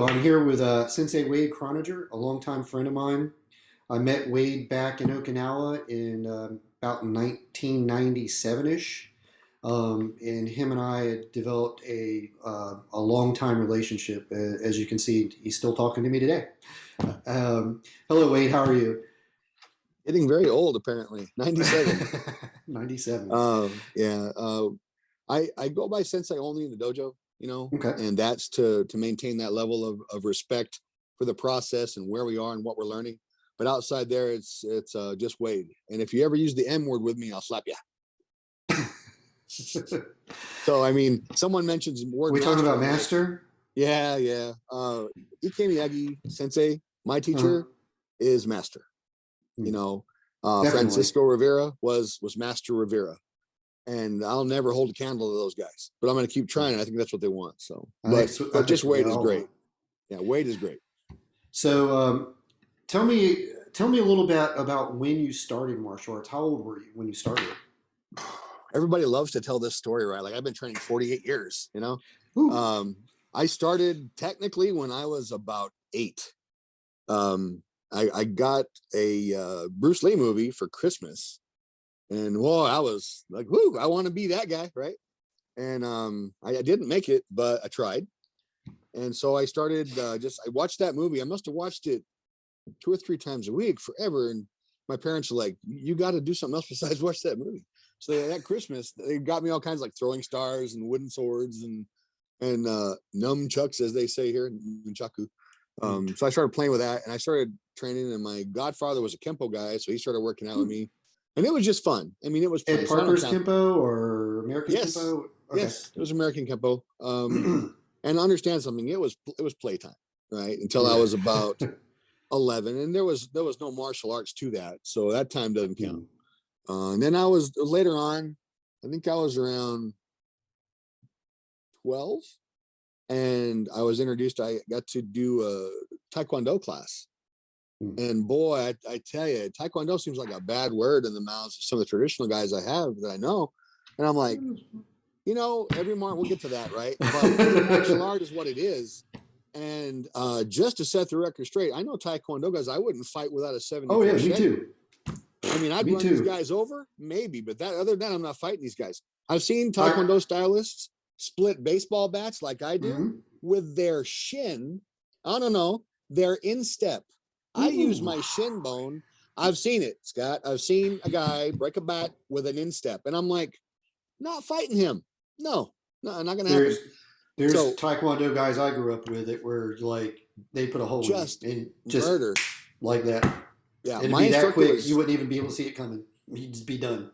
I'm here with Sensei Wade Chroninger, a longtime friend of mine. I met Wade back in Okinawa in about 1997-ish, and him and I had developed a long time relationship. As you can see, he's still talking to me today. Hello, Wade. How are you? Getting very old, apparently. 97. 97. Yeah. I go by sensei only in the dojo, Okay. and that's to maintain that level of respect for the process and where we are and what we're learning. But outside there, it's just Wade. And if you ever use the M word with me, I'll slap you. So I mean, someone mentions word. We talking about like, master? yeah. Ikemiyagi sensei, my teacher, is master. Francisco Rivera was Master Rivera, and I'll never hold a candle to those guys, but I'm going to keep trying. I think that's what they want. So, but just Wade is great. Yeah, Wade is great. So, tell me a little bit about when you started martial arts. How old were you when you started? Everybody loves to tell this story, right? Like I've been training 48 years. I started technically when I was about 8. I got a Bruce Lee movie for Christmas, and whoa, I was like, whoo, I want to be that guy, right? And I didn't make it, but I tried. And so I started I watched that movie. I must have watched it 2 or 3 times a week forever. And my parents were like, you got to do something else besides watch that movie. So that Christmas, they got me all kinds of like throwing stars and wooden swords and nunchucks, as they say here, nunchaku. So I started playing with that, and I started training, and my godfather was a Kempo guy, so he started working out with me, and it was just fun. I mean, it was Ed Parker's Kempo or American Kempo? Okay. Yes, it was American Kempo. And understand something, it was playtime, right? Until I was about 11, and there was no martial arts to that, so that time doesn't count. And then I was later on, I think I was around 12. And I was introduced, I got to do a Taekwondo class. And boy, I tell you, Taekwondo seems like a bad word in the mouths of some of the traditional guys I have that I know. And I'm like, every we'll get to that, right? But martial art is what it is. And just to set the record straight, I know Taekwondo guys, I wouldn't fight without a 70. Oh, yeah, me too. I mean, I'd run these guys over, maybe, but other than that, I'm not fighting these guys. I've seen Taekwondo stylists split baseball bats like I do with their shin. I don't know, their instep. I use my shin bone. I've seen it, Scott. I've seen a guy break a bat with an instep, and I'm like, not fighting him. No, not gonna happen. There's Taekwondo guys I grew up with that were like, they put a hole in just murder like that. Yeah, it'd be that quick, you wouldn't even be able to see it coming. You'd just be done.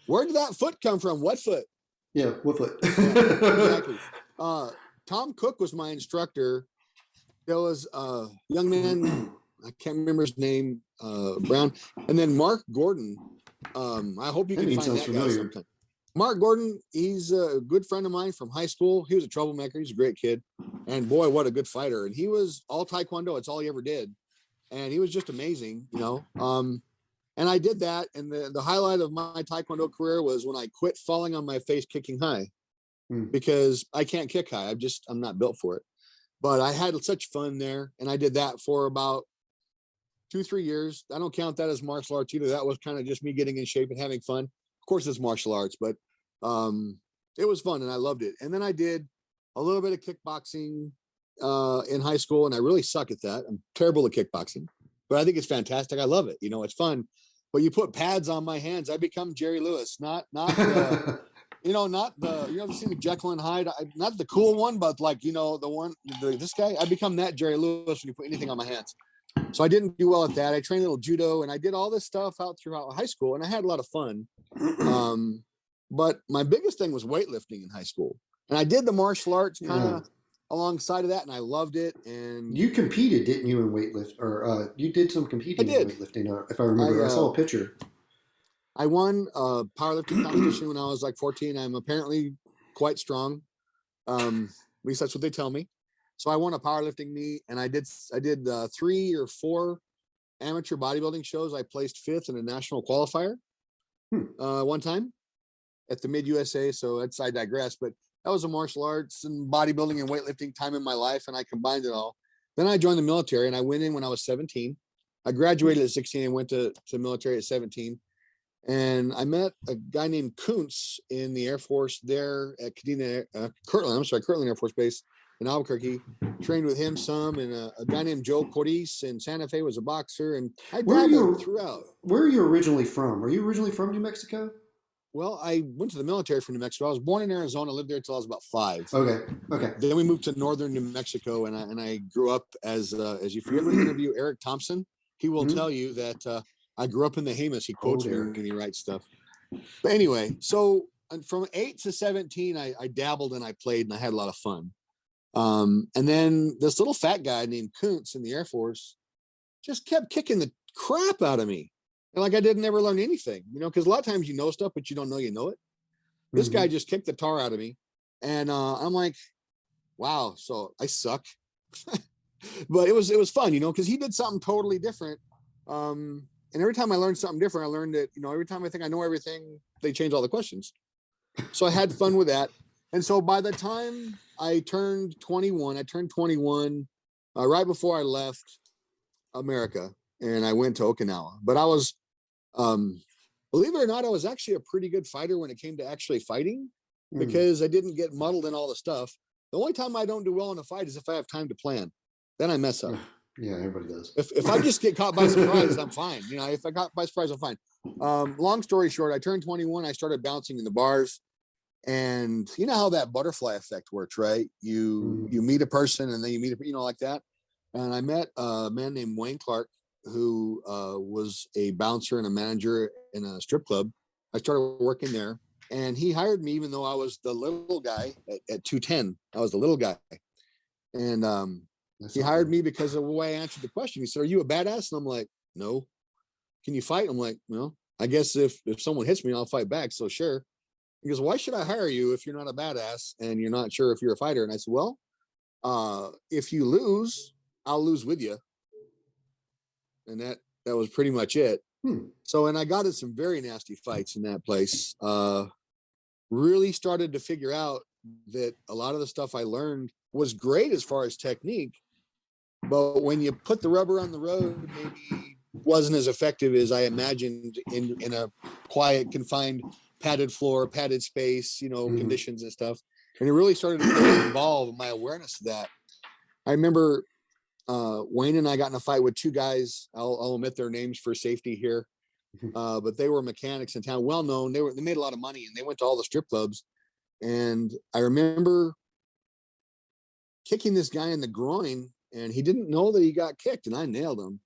Where did that foot come from? What foot? Yeah, what foot? Exactly. Tom Cook was my instructor. There was a young man, I can't remember his name, Brown, and then Mark Gordon. I hope you can find that guy sometime. Mark Gordon, he's a good friend of mine from high school. He was a troublemaker. He's a great kid, and boy, what a good fighter! And he was all Taekwondo. It's all he ever did, and he was just amazing, And I did that, and the highlight of my Taekwondo career was when I quit falling on my face kicking high, because I can't kick high. I'm not built for it. But I had such fun there, and I did that for about 2-3 years. I don't count that as martial arts either. That was kind of just me getting in shape and having fun. Of course, it's martial arts, but it was fun, and I loved it. And then I did a little bit of kickboxing in high school, and I really suck at that. I'm terrible at kickboxing, but I think it's fantastic. I love it. It's fun. But you put pads on my hands, I become Jerry Lewis, not the, not the, you ever seen the Jekyll and Hyde? Not the cool one, but like, this guy, I become that Jerry Lewis when you put anything on my hands. So I didn't do well at that. I trained a little judo, and I did all this stuff throughout high school, and I had a lot of fun. But my biggest thing was weightlifting in high school, and I did the martial arts kind of alongside of that, and I loved it. And you competed, didn't you, in weightlifting? Or you did some competing in weightlifting, if I remember. I saw a picture. I won a powerlifting competition when I was like 14. I'm apparently quite strong. At least that's what they tell me. So I won a powerlifting meet, and I did 3 or 4 amateur bodybuilding shows. I placed 5th in a national qualifier one time at the Mid USA. So I digress, but That was a martial arts and bodybuilding and weightlifting time in my life, and I combined it all. Then I joined the military, and I went in when I was 17. I graduated at 16 and went to military at 17. And I met a guy named Kuntz in the Air Force there at Kirtland Air Force Base in Albuquerque. Trained with him some, and a guy named Joe Cordis in Santa Fe was a boxer, and I dabbled throughout. Where are you originally from? Are you originally from New Mexico? Well, I went to the military from New Mexico. I was born in Arizona, lived there until I was about 5. Okay. Okay. Then we moved to northern New Mexico, and I grew up as if you ever interview Eric Thompson, he will tell you that I grew up in the Hamas. He quotes me when he writes stuff. But anyway, so from 8 to 17, I dabbled and I played and I had a lot of fun. And then this little fat guy named Kuntz in the Air Force just kept kicking the crap out of me. And like I didn't ever learn anything, because a lot of times you know stuff, but you don't know you know it. This guy just kicked the tar out of me. And I'm like, wow, so I suck. But it was fun, because he did something totally different. And every time I learned something different, I learned that, every time I think I know everything, they change all the questions. So I had fun with that. And so by the time I turned 21, right before I left America, and I went to Okinawa. But I was, believe it or not, I was actually a pretty good fighter when it came to actually fighting, because I didn't get muddled in all the stuff. The only time I don't do well in a fight is if I have time to plan. Then I mess up. Yeah, everybody does. If I just get caught by surprise, I'm fine. If I got by surprise, I'm fine. Long story short, I turned 21. I started bouncing in the bars, and you know how that butterfly effect works, right? You meet a person, and then you meet like that. And I met a man named Wayne Clark, who was a bouncer and a manager in a strip club. I started working there, and he hired me even though I was the little guy at 210. I was the little guy, and he hired me because of the way I answered the question. He said, "Are you a badass?" And I'm like, "No." "Can you fight?" I'm like, "Well, I guess if someone hits me, I'll fight back. So sure." He goes, "Why should I hire you if you're not a badass and you're not sure if you're a fighter?" And I said, "Well, if you lose, I'll lose with you." And that was pretty much it. So, and I got in some very nasty fights in that place. Really started to figure out that a lot of the stuff I learned was great as far as technique, but when you put the rubber on the road, maybe wasn't as effective as I imagined in a quiet, confined, padded floor, padded space, conditions and stuff. And it really started to involve my awareness of that. I remember Wayne and I got in a fight with 2 guys. I'll omit their names for safety here. But they were mechanics in town, well known. They made a lot of money, and they went to all the strip clubs. And I remember kicking this guy in the groin, and he didn't know that he got kicked, and I nailed him.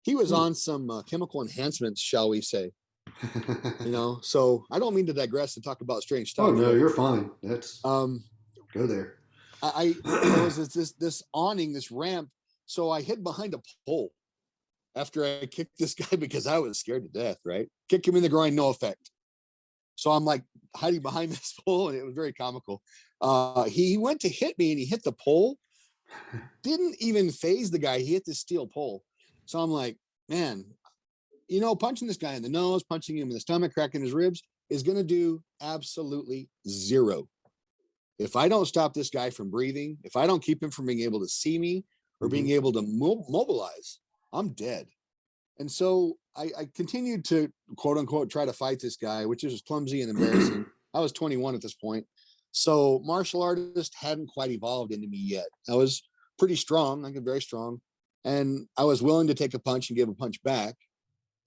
He was on some chemical enhancements, shall we say. So I don't mean to digress and talk about strange stuff. Oh no, you're fine. That's go there. There was this awning, this ramp. So I hid behind a pole after I kicked this guy because I was scared to death, right? Kick him in the groin, no effect. So I'm like hiding behind this pole, and it was very comical. He went to hit me, and he hit the pole. Didn't even phase the guy. He hit the steel pole. So I'm like, man, punching this guy in the nose, punching him in the stomach, cracking his ribs is going to do absolutely zero. If I don't stop this guy from breathing, if I don't keep him from being able to see me or being able to mobilize, I'm dead. And so I continued to, quote unquote, try to fight this guy, which is clumsy and embarrassing. I was 21 at this point. So martial artist hadn't quite evolved into me yet. I was pretty strong. I got very strong. And I was willing to take a punch and give a punch back.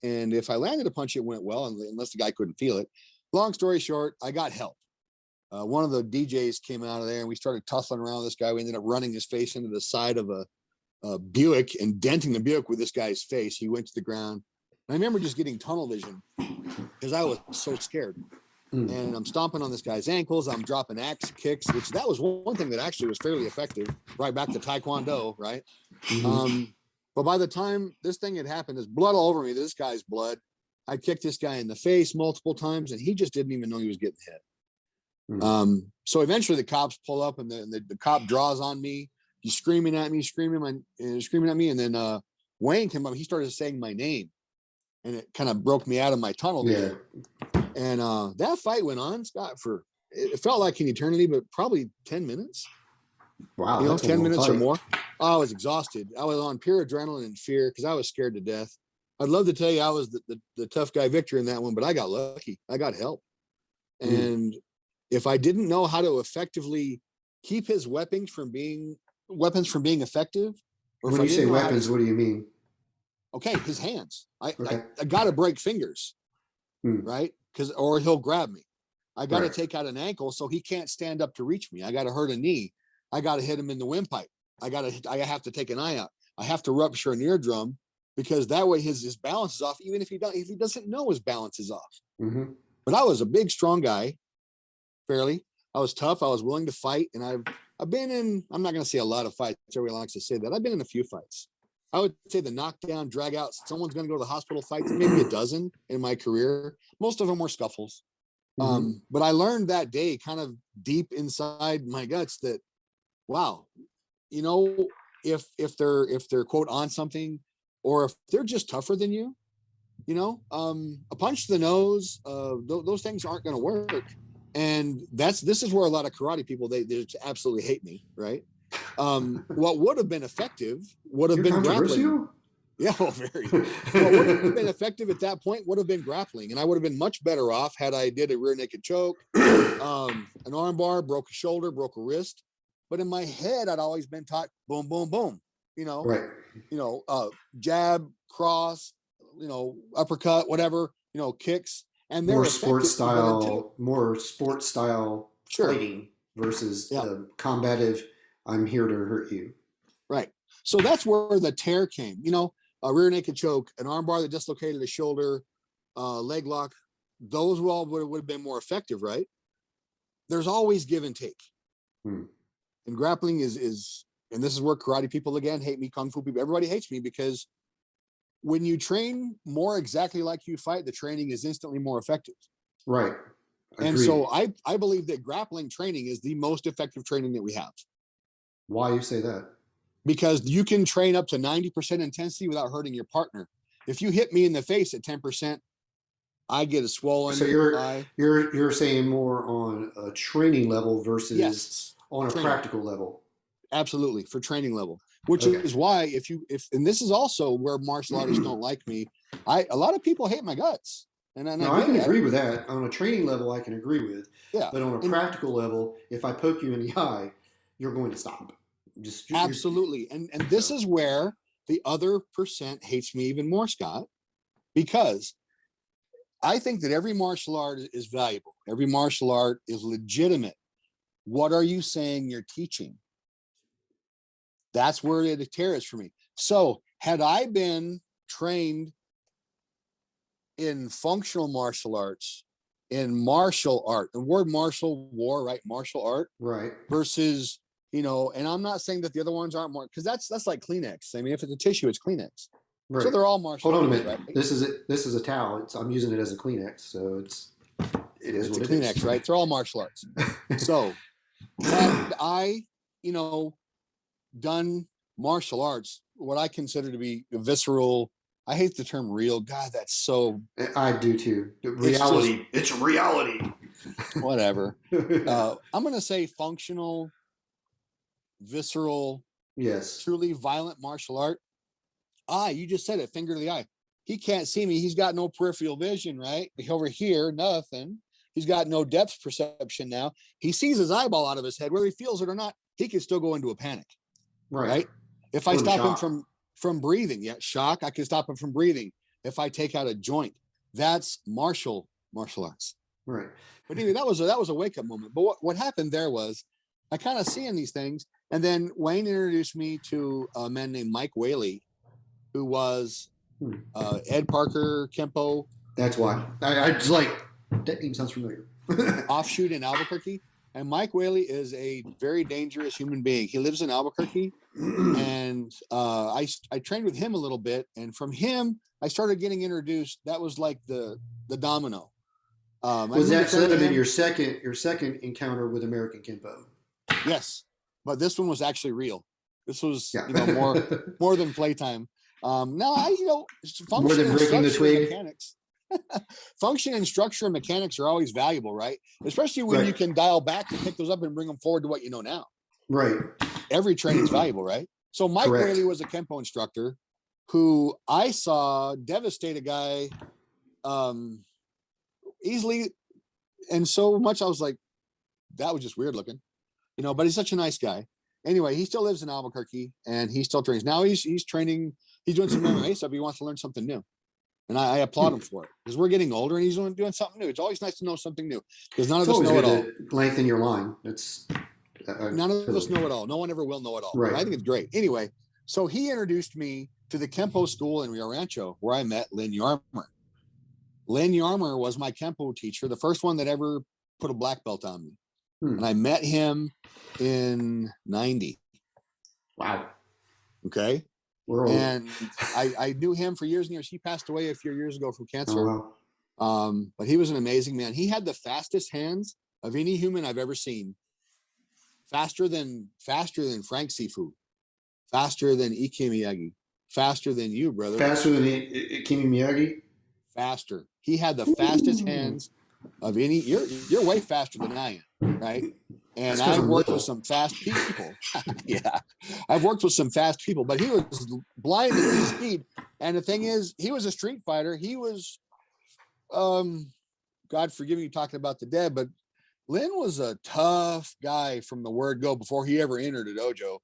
And if I landed a punch, it went well, unless the guy couldn't feel it. Long story short, I got help. One of the DJs came out of there, and we started tussling around with this guy. We ended up running his face into the side of a Buick and denting the Buick with this guy's face. He went to the ground. And I remember just getting tunnel vision because I was so scared. And I'm stomping on this guy's ankles. I'm dropping axe kicks, which that was one thing that actually was fairly effective. Right back to Taekwondo, right? But by the time this thing had happened, there's blood all over me. This guy's blood. I kicked this guy in the face multiple times, and he just didn't even know he was getting hit. So eventually the cops pull up, and the cop draws on me. He's screaming at me. And then Wayne came up. He started saying my name, and it kind of broke me out of my tunnel vision. And that fight went on, Scott, for it felt like an eternity, but probably 10 minutes. Wow, You know, that's a 10 long minutes fight. or more. I was exhausted. I was on pure adrenaline and fear because I was scared to death. I'd love to tell you I was the tough guy victor in that one, but I got lucky. I got help. And if I didn't know how to effectively keep his weapons from being effective, or When if I you say didn't know weapons, what do you mean? okay, his hands. Okay. I got to break fingers, right? Or he'll grab me. I got to take out an ankle so he can't stand up to reach me. I got to hurt a knee. I got to hit him in the windpipe. I have to take an eye out. I have to rupture an eardrum because that way his balance is off, even if he doesn't know his balance is off. Mm-hmm. But I was a big, strong guy, fairly. I was tough. I was willing to fight. And I've been in, I'm not going to say a lot of fights. Everyone likes to say that. I've been in a few fights. I would say the knockdown, drag out, someone's going to go to the hospital fights, maybe a dozen in my career. Most of them were scuffles. But I learned that day kind of deep inside my guts that, wow, you know, if they're quote on something, or if they're just tougher than you, you know, a punch to the nose, those things aren't going to work. And this is where a lot of karate people, they just absolutely hate me. Right. What would have been effective would have been grappling. Yeah, well, very. What would have been effective at that point would have been grappling, and I would have been much better off had I did a rear naked choke, an arm bar, broke a shoulder, broke a wrist. But in my head, I'd always been taught boom, boom, boom. You know, jab, cross, you know, uppercut, whatever. You know, kicks, and they're more sports style sure. fighting versus the combative. I'm here to hurt you. Right. So that's where the tear came. You know, a rear naked choke, an armbar that dislocated a shoulder, leg lock. Those all would have been more effective, right? There's always give and take. And grappling is, and this is where karate people again hate me, kung fu people, everybody hates me, because when you train more exactly like you fight, the training is instantly more effective. Right. Agreed. And so I believe that grappling training is the most effective training that we have. Why you say that? Because you can train up to 90% intensity without hurting your partner. If you hit me in the face at 10%, I get a swollen eye. You're saying more on a training level versus on a practical level. Absolutely, for training level, which is why if and this is also where martial artists don't like me. A lot of people hate my guts. And I can agree with that. On a training level, I can agree with. Yeah. But on a practical level, if I poke you in the eye, you're going to stop. Absolutely. And this is where the other percent hates me even more, Scott, because I think that every martial art is valuable. Every martial art is legitimate. What are you saying you're teaching? That's where the tear is for me. So had I been trained in functional martial arts, in martial art, the word martial, war, right? Martial art, right? Versus, you know, and I'm not saying that the other ones aren't more, because that's like Kleenex. I mean, if it's a tissue, it's Kleenex. Right. So they're all martial arts. Hold on a minute. Right? This is a towel. I'm using it as a Kleenex, so it is what it is. Kleenex, right? They're all martial arts. So had I, you know, done martial arts, what I consider to be visceral, I hate the term real. God, that's so. I do too. Reality. It's reality. Whatever. I'm going to say functional, visceral, yes, truly violent martial art. You just said it, finger to the eye. He can't see me. He's got no peripheral vision, right? Over here, nothing. He's got no depth perception now. He sees his eyeball out of his head, whether he feels it or not. He can still go into a panic, right? If I stop him from breathing, shock, I can stop him from breathing. If I take out a joint, that's martial arts. Right. But anyway, that was a wake-up moment. But what happened there was I kind of seeing these things, and then Wayne introduced me to a man named Mike Whaley, who was Ed Parker Kempo. That's why I just like that name sounds familiar. Offshoot in Albuquerque. And Mike Whaley is a very dangerous human being. He lives in Albuquerque, and I trained with him a little bit, and from him I started getting introduced. That was like the domino. Was that should have been your second encounter with American Kempo? Yes, but this one was actually real. This was more than playtime. Now I more than breaking the twig. Mechanics. Function and structure and mechanics are always valuable, right? Especially when you can dial back and pick those up and bring them forward to what you know now. Right. Every training's valuable, right? So Mike Whaley was a Kempo instructor who I saw devastate a guy easily, and so much I was like, that was just weird looking, but he's such a nice guy. Anyway, he still lives in Albuquerque and he still trains. Now he's training, he's doing some MMA stuff. He wants to learn something new. And I applaud him for it because we're getting older and he's doing something new. It's always nice to know something new because none of us know it all. Lengthen your line. It's none of us know it all. No one ever will know it all. Right. I think it's great. Anyway, so he introduced me to the Kempo school in Rio Rancho where I met Lynn Yarmer. Lynn Yarmer was my Kempo teacher, the first one that ever put a black belt on me. And I met him in 90. Wow. Okay. And I knew him for years and years. He passed away a few years ago from cancer. Oh, wow. But he was an amazing man. He had the fastest hands of any human I've ever seen. Faster than Frank Sifu, faster than Ikemiyagi, faster than you, brother. Faster than Ikemiyagi? Faster. He had the fastest hands of any. You're way faster than I am, right? And I've worked with some fast people. Yeah, I've worked with some fast people, but he was blinded to speed. And the thing is, he was a street fighter. He was, God forgive me talking about the dead, but Lynn was a tough guy from the word go before he ever entered a dojo.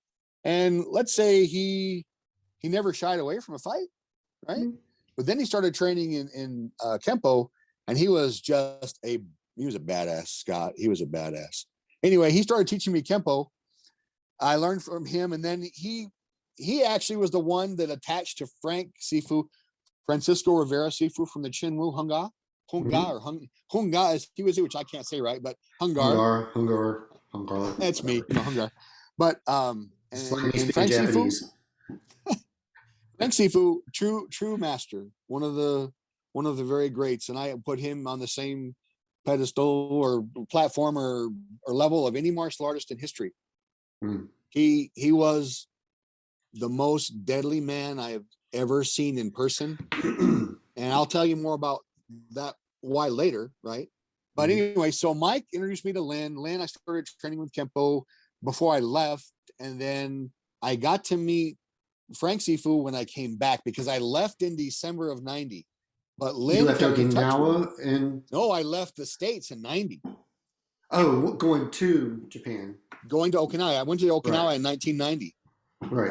And let's say he never shied away from a fight, right? But then he started training in Kempo, and he was a badass, Scott. He was a badass. Anyway, he started teaching me Kempo. I learned from him, and then he actually was the one that attached to Francisco Rivera Sifu from the Chinwu Hunga. Hunga is he was which I can't say right, but Hungar. That's me, Hungar. But and Frank Sifu, Frank Sifu, true master, one of the very greats, and I put him on the same pedestal or platform or level of any martial artist in history. He was the most deadly man I have ever seen in person, and I'll tell you more about that why later, right? But anyway, so Mike introduced me to Lynn. I started training with Kempo before I left, and then I got to meet Frank Sifu when I came back because I left in December of 90. But Lynn, you left Okinawa and no, I left the States in 90. Oh, going to Japan. Going to Okinawa. I went to Okinawa in 1990. Right.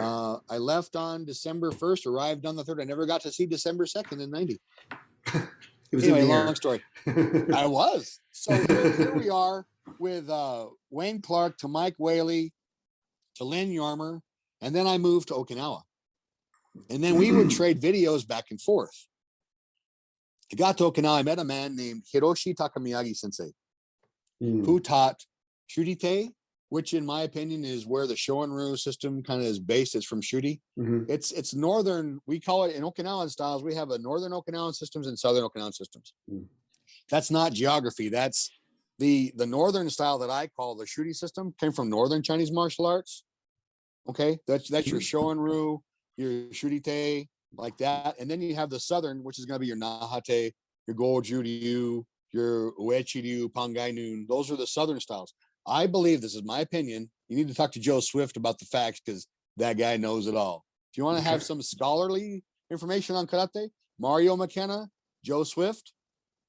I left on December 1st, arrived on the 3rd. I never got to see December 2nd in 90. It was anyway, long story. I was. So here we are with Wayne Clark to Mike Whaley to Lynn Yarmer. And then I moved to Okinawa. And then we would trade videos back and forth. I got to Okinawa. I met a man named Hiroshi Takamiyagi Sensei, who taught Shurite, which in my opinion is where the Shorin-ryu system kind of is based. It's from Shuri. It's northern. We call it in Okinawan styles. We have a northern Okinawan systems and southern Okinawan systems. That's not geography. That's the northern style that I call the Shuri system came from northern Chinese martial arts. Okay, that's your Shorin-ryu, your Shurite, like that. And then you have the southern, which is going to be your Nahate, your Goju-ryu, your Uechi-ryu, Pangai-nun. Those are the southern styles. I believe, this is my opinion, you need to talk to Joe Swift about the facts because that guy knows it all. If you want to have some scholarly information on karate, Mario McKenna, Joe Swift,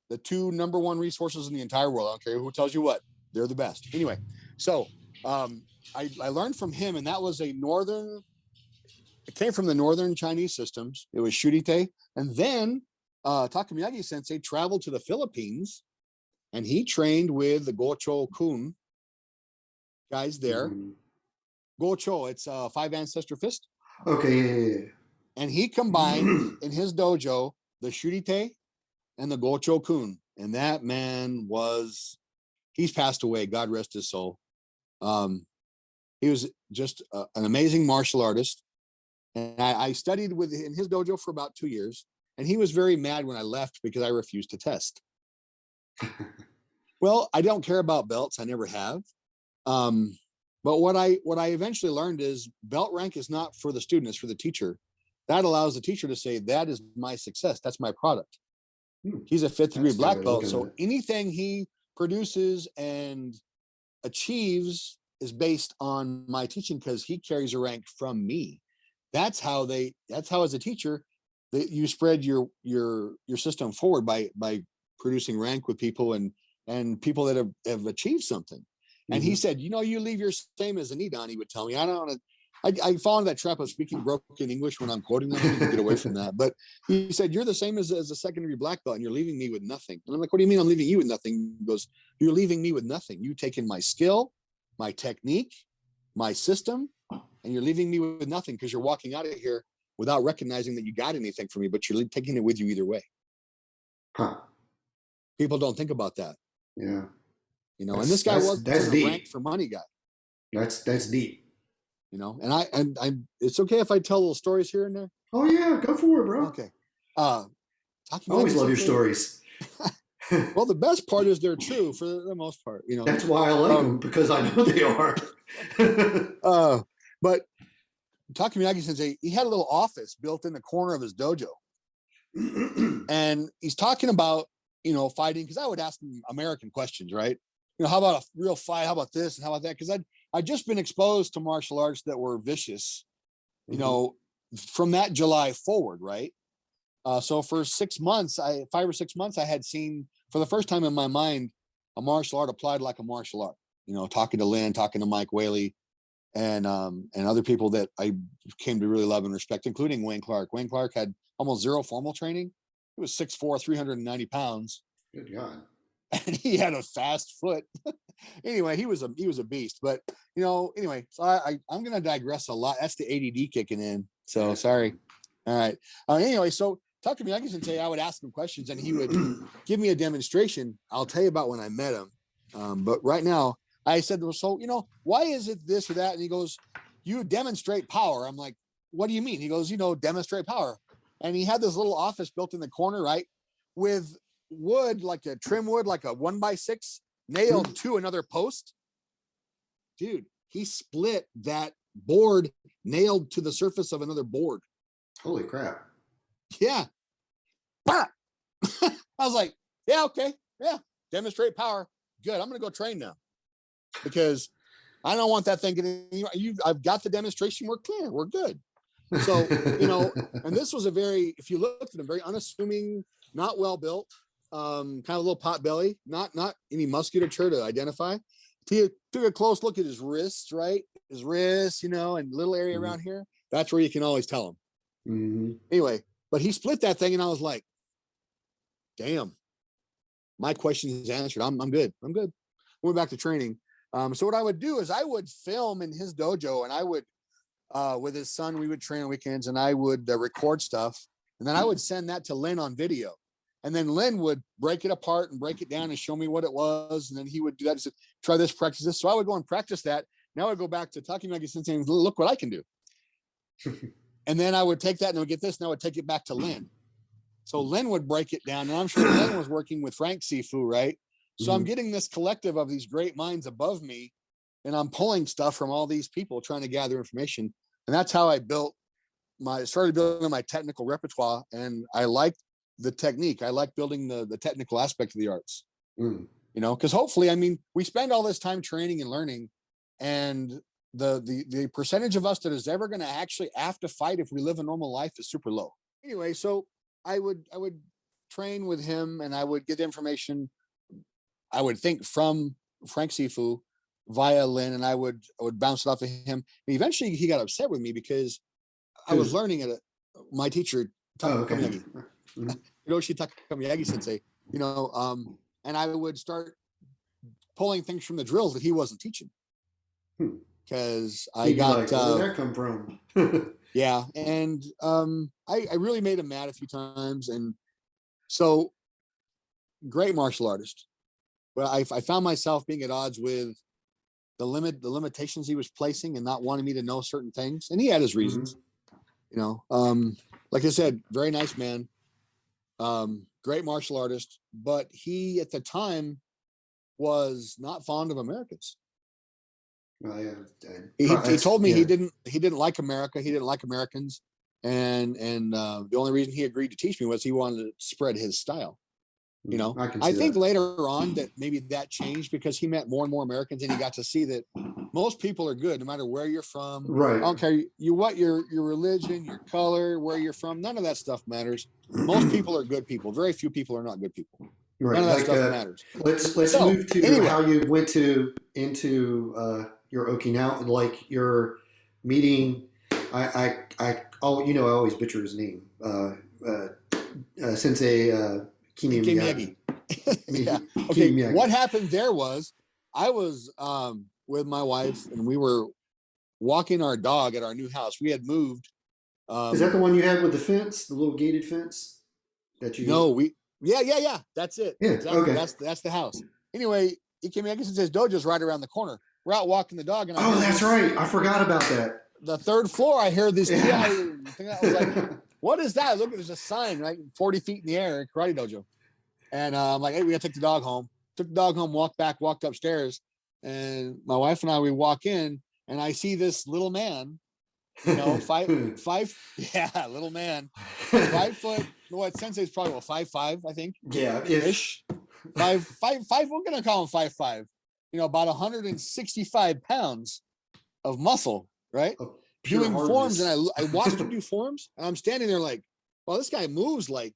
the two #1 resources in the entire world. I don't care who tells you what, they're the best. Anyway, so I learned from him, and that was it came from the northern Chinese systems. It was Shurite. And then Takamiyagi Sensei traveled to the Philippines, and he trained with the Gocho-kun guys there. Gocho, it's 5 ancestor fist. Okay, yeah. And he combined in his dojo the Shurite and the Gocho-kun. And that man he's passed away, God rest his soul. He was just an amazing martial artist. And I studied in his dojo for about 2 years. And he was very mad when I left because I refused to test. Well, I don't care about belts. I never have. But what I eventually learned is belt rank is not for the student, it's for the teacher. That allows the teacher to say, that is my success. That's my product. He's a fifth degree That's a good way black of belt. looking at So it. anything he produces and achieves is based on my teaching because he carries a rank from me. That's how as a teacher that you spread your system forward by producing rank with people and people that have achieved something. And he Mm-hmm. said, you leave your same as an Edon, he would tell me. I don't want to I fall into that trap of speaking broken English when I'm quoting them. I need to get away from that. But he said, you're the same as a second degree black belt and you're leaving me with nothing. And I'm like, what do you mean I'm leaving you with nothing? He goes, you're leaving me with nothing. You've taken my skill, my technique, my system, and you're leaving me with nothing because you're walking out of here without recognizing that you got anything from me, but you're taking it with you either way. Huh. People don't think about that. Yeah. And this guy That's wasn't a deep. ranked for money guy. That's deep. And I it's okay if I tell little stories here and there. Oh yeah, go for it, bro. Okay. I always love your stories. Well, the best part is they're true for the most part. That's why I like them, because I know they are. But Takemiyagi Sensei, he had a little office built in the corner of his dojo, and he's talking about fighting, because I would ask him American questions, right? How about a real fight? How about this and how about that? Because I'd just been exposed to martial arts that were vicious, from that July forward, right? So for 6 months, 5 or 6 months, I had seen for the first time in my mind a martial art applied like a martial art. Talking to Lynn, talking to Mike Whaley, and other people that I came to really love and respect, including Wayne Clark. Wayne Clark had almost zero formal training. He was 6'4", 390 pounds. Good God. And he had a fast foot. Anyway, he was a beast. But anyway, so I'm gonna digress a lot. That's the ADD kicking in. So sorry. All right. Anyway, so Takemiyagi Sensei, I would ask him questions and he would give me a demonstration. I'll tell you about when I met him. But right now, I said, well, so why is it this or that? And he goes, you demonstrate power. I'm like, what do you mean? He goes, demonstrate power. And he had this little office built in the corner, right, with wood, like a trim wood, like a 1x6 nailed to another post. Dude, he split that board nailed to the surface of another board. Holy crap. Yeah. I was like, yeah, okay. Yeah. Demonstrate power. Good. I'm going to go train now because I don't want that thing getting, I've got the demonstration. We're clear. We're good. So, and this was if you looked at him, very unassuming, not well built, kind of a little pot belly, not any musculature to identify. He took a close look at his wrists, right? His wrists, and little area around here. That's where you can always tell him. Mm-hmm. Anyway, but he split that thing and I was like, damn, my question is answered. I'm good. I'm good. Went back to training. So what I would do is I would film in his dojo and I would, with his son, we would train on weekends and I would record stuff. And then I would send that to Lynn on video. And then Lynn would break it apart and break it down and show me what it was. And then he would do that. Said, try this, practice this. So I would go and practice that. Now I would go back to Takemiyagi Sensei and look what I can do. And then I would take that and I would get this and I would take it back to Lynn. So Lynn would break it down. And I'm sure Lynn was working with Frank Sifu, right? So I'm getting this collective of these great minds above me. And I'm pulling stuff from all these people trying to gather information. And that's how I started building my technical repertoire. And I liked the technique. I like building the technical aspect of the arts, because hopefully, we spend all this time training and learning, and the percentage of us that is ever going to actually have to fight if we live a normal life is super low. Anyway, so I would train with him and I would get information, I would think from Frank Sifu via Lynn, and I would bounce it off of him. And eventually he got upset with me because I was learning at my teacher, Takemiyagi. Hiroshi Takemiyagi Sensei, and I would start pulling things from the drills that he wasn't teaching. Because I got like, where did that come from? Yeah, and I really made him mad a few times, and so great martial artist. But I found myself being at odds with the limitations he was placing and not wanting me to know certain things, and he had his reasons. Like I said, very nice man. Great martial artist, but he at the time was not fond of Americans. He told me he didn't like America. He didn't like Americans, and the only reason he agreed to teach me was he wanted to spread his style. You know, I can I see think that. later on that maybe that changed because he met more and more Americans, and he got to see that most people are good, no matter where you're from. Right. I don't care what your religion, your color, where you're from. None of that stuff matters. Most people are good people. Very few people are not good people. None Right. of that Like stuff matters. let's So move to anyway, how you went to into your Okinawa, like your meeting. Oh, you know, I always butcher his name. Sensei Ikemiyagi. Ikemiyagi. Yeah. Okay. Ikemiyagi. What happened there was I was with my wife, and we were walking our dog at our new house. We had moved. Is that the one you had with the fence, the little gated fence that you? No, yeah. That's it. Yeah. Exactly. Okay. That's the house. Anyway, Ikemiyagi says dojo's right around the corner. We're out walking the dog, and I Oh, hear that's this. right. I forgot about that. The third floor, I hear this Yeah. thing. I was like, "What is that?" Look, there's a sign right 40 feet in the air, karate dojo. And I'm like, "Hey, we gotta take the dog home." Took the dog home, walked back, walked upstairs, and my wife and I we walk in, and I see this little man, you know, five, yeah, little man, 5 foot. What Sensei's probably what 5'5", I think, Yeah. If ish. Five. We're gonna call him 5'5". You know, about 165 pounds of muscle, right? pure Doing forms, and hardness. I watched him do forms, and I'm standing there like, well, this guy moves like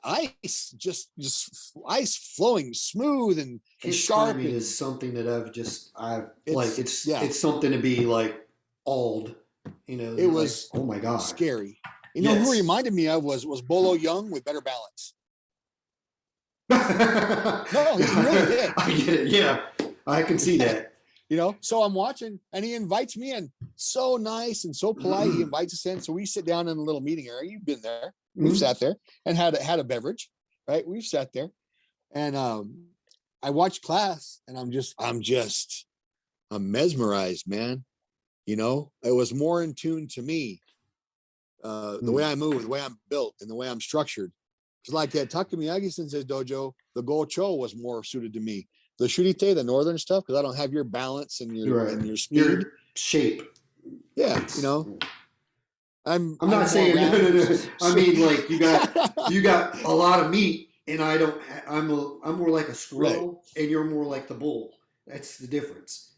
ice, just ice flowing smooth and His sharp, timing and is something that I've like yeah, it's something to be like awed, you know, it like, was oh my god. scary. You know who he Yes. reminded me of was Bolo Young with better balance. No, he really did. I get it. Yeah. I can see that. You know, so I'm watching, and he invites me in. So nice and so polite. He invites us in, so we sit down in a little meeting area. You've been there. We've Mhm. sat there and had a beverage, right? We've sat there, and I watched class, and I'm mesmerized, man. You know, it was more in tune to me, the way I move, the way I'm built, and the way I'm structured. It's like at Takemiyagi Sensei's dojo, the Gocho was more suited to me. The Shurite, the northern stuff, because I don't have your balance and You're right. your speed. Your shape. Yeah, you It's know, I'm not I'm more saying no, round no, no. versus. I mean, like you got a lot of meat, and I don't. I'm more like a Right. squirrel, and you're more like the bull. That's the difference.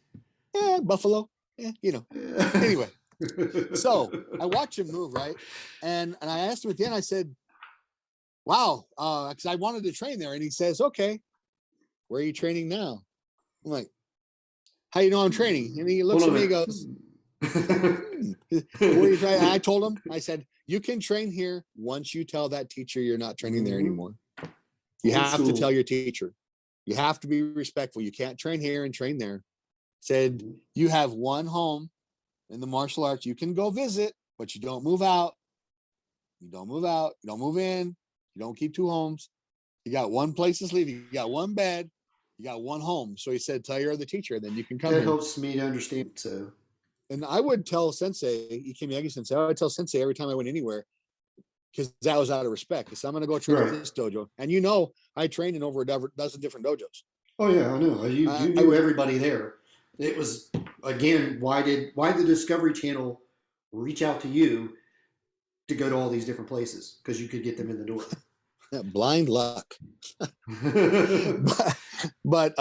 Yeah, buffalo. Yeah, you know. Anyway, so I watch him move, right, and I asked him at the end. I said, "Wow," because I wanted to train there, and he says, "Okay, where are you training now?" I'm like, "How you know I'm training?" And he Hold looks on at a me, he minute. goes, "Where are you trying?" I told him, I said, "You can train here once you tell that teacher you're not training there Mhm. anymore. You Old have to tell school. your teacher. You have to be respectful. You can't train here and train there." Said, "You have one home in the martial arts. You can go visit, but you don't move out. You don't move out. You don't move in. You don't keep two homes. You got one place to sleep. You got one bed. You got one home." So he said, "Tell your other teacher, then you can come That here." helps me to understand. So And I would tell Sensei, Ikemiyagi Sensei, I would tell Sensei every time I went anywhere, because that was out of respect. Because I'm going to go train at right. this dojo. And you know, I trained in over a dozen different dojos. Oh yeah, I know. You I knew would, everybody there. It was again why the Discovery Channel reach out to you to go to all these different places because you could get them in the door. blind luck. but, but